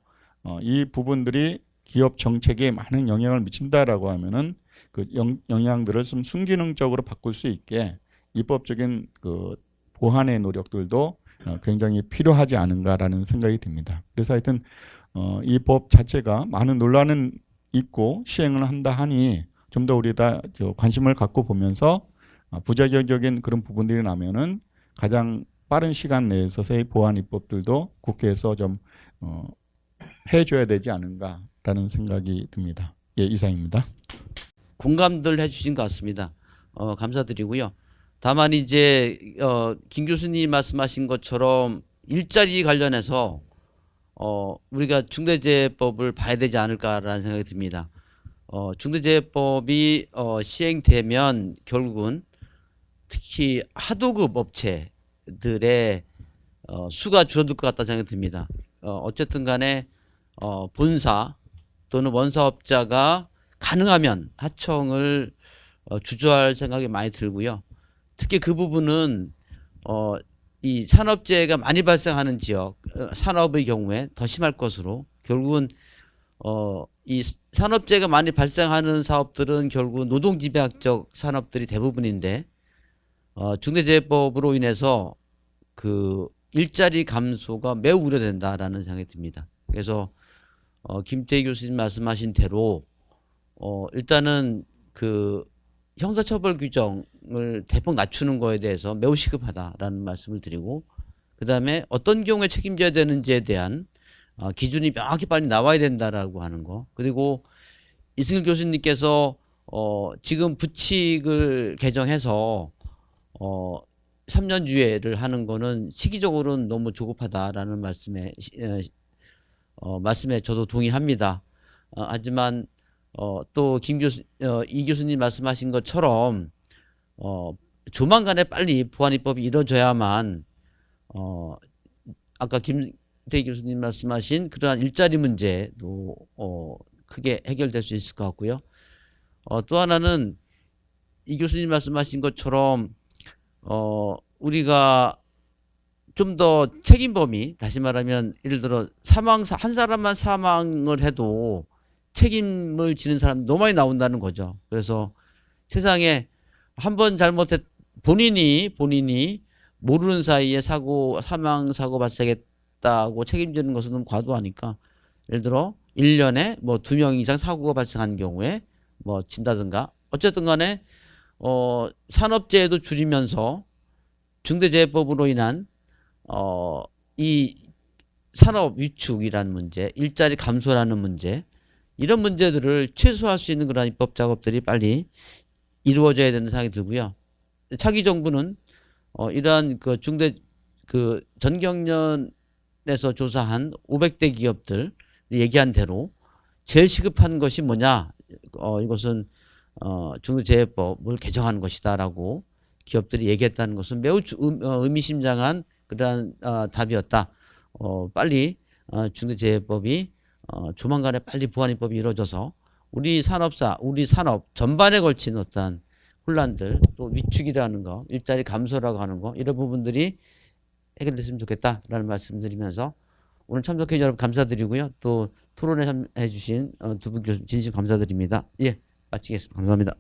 이 부분들이 기업 정책에 많은 영향을 미친다라고 하면은 그 영향들을 좀 순기능적으로 바꿀 수 있게 입법적인 그 보완의 노력들도 굉장히 필요하지 않은가라는 생각이 듭니다. 그래서 하여튼 이 법 자체가 많은 논란은 있고 시행을 한다 하니 좀 더 우리 다 관심을 갖고 보면서 부작용적인 그런 부분들이 나면은 가장 빠른 시간 내에서의 보완 입법들도 국회에서 좀 해줘야 되지 않은가라는 생각이 듭니다. 예, 이상입니다. 공감들 해주신 것 같습니다. 감사드리고요. 다만 이제 김 교수님 말씀하신 것처럼 일자리 관련해서 우리가 중대재해법을 봐야 되지 않을까라는 생각이 듭니다. 중대재해법이 시행되면 결국은 특히 하도급 업체들의 수가 줄어들 것 같다는 생각이 듭니다. 어쨌든 간에 본사 또는 원사업자가 가능하면 하청을 주저할 생각이 많이 들고요. 특히 그 부분은 이 산업재해가 많이 발생하는 지역 산업의 경우에 더 심할 것으로 결국은 이 산업재해가 많이 발생하는 사업들은 결국 노동집약적 산업들이 대부분인데 중대재해법으로 인해서 그 일자리 감소가 매우 우려된다라는 생각이 듭니다. 그래서 김태희 교수님 말씀하신 대로 일단은 그 형사처벌 규정을 대폭 낮추는 거에 대해서 매우 시급하다라는 말씀을 드리고 그 다음에 어떤 경우에 책임져야 되는지에 대한 기준이 명확히 빨리 나와야 된다라고 하는 거. 그리고 이승일 교수님께서 지금 부칙을 개정해서 3년주의를 하는 거는 시기적으로는 너무 조급하다라는 말씀에 저도 동의합니다. 하지만 또 이 교수님 말씀하신 것처럼 조만간에 빨리 보완입법이 이루어져야만 아까 김태희 교수님 말씀하신 그러한 일자리 문제도 크게 해결될 수 있을 것 같고요. 또 하나는 이 교수님 말씀하신 것처럼 우리가 좀 더 책임 범위, 다시 말하면 예를 들어 한 사람만 사망을 해도 책임을 지는 사람이 너무 많이 나온다는 거죠. 그래서 세상에 한 번 본인이 모르는 사이에 사망 사고 발생했다고 책임지는 것은 너무 과도하니까 예를 들어 1년에 뭐 2명 이상 사고가 발생한 경우에 뭐 진다든가 어쨌든 간에 산업재해도 줄이면서 중대재해법으로 인한 이 산업 위축이라는 문제, 일자리 감소라는 문제, 이런 문제들을 최소화할 수 있는 그런 입법 작업들이 빨리 이루어져야 되는 생각이 들고요. 차기 정부는 이러한 그 중대 그 전경련에서 조사한 500대 기업들 얘기한 대로 제일 시급한 것이 뭐냐? 이것은 중대재해법을 개정하는 것이다라고 기업들이 얘기했다는 것은 매우 의미심장한 그러한 답이었다. 빨리 중대재해법이 조만간에 빨리 보완입법이 이루어져서 우리 산업사, 우리 산업 전반에 걸친 어떤 혼란들, 또 위축이라는 거, 일자리 감소라고 하는 거, 이런 부분들이 해결됐으면 좋겠다라는 말씀드리면서 오늘 참석해 주신 여러분 감사드리고요. 또 토론에 참여해 주신 두 분 교수님 진심 감사드립니다. 예, 마치겠습니다. 감사합니다.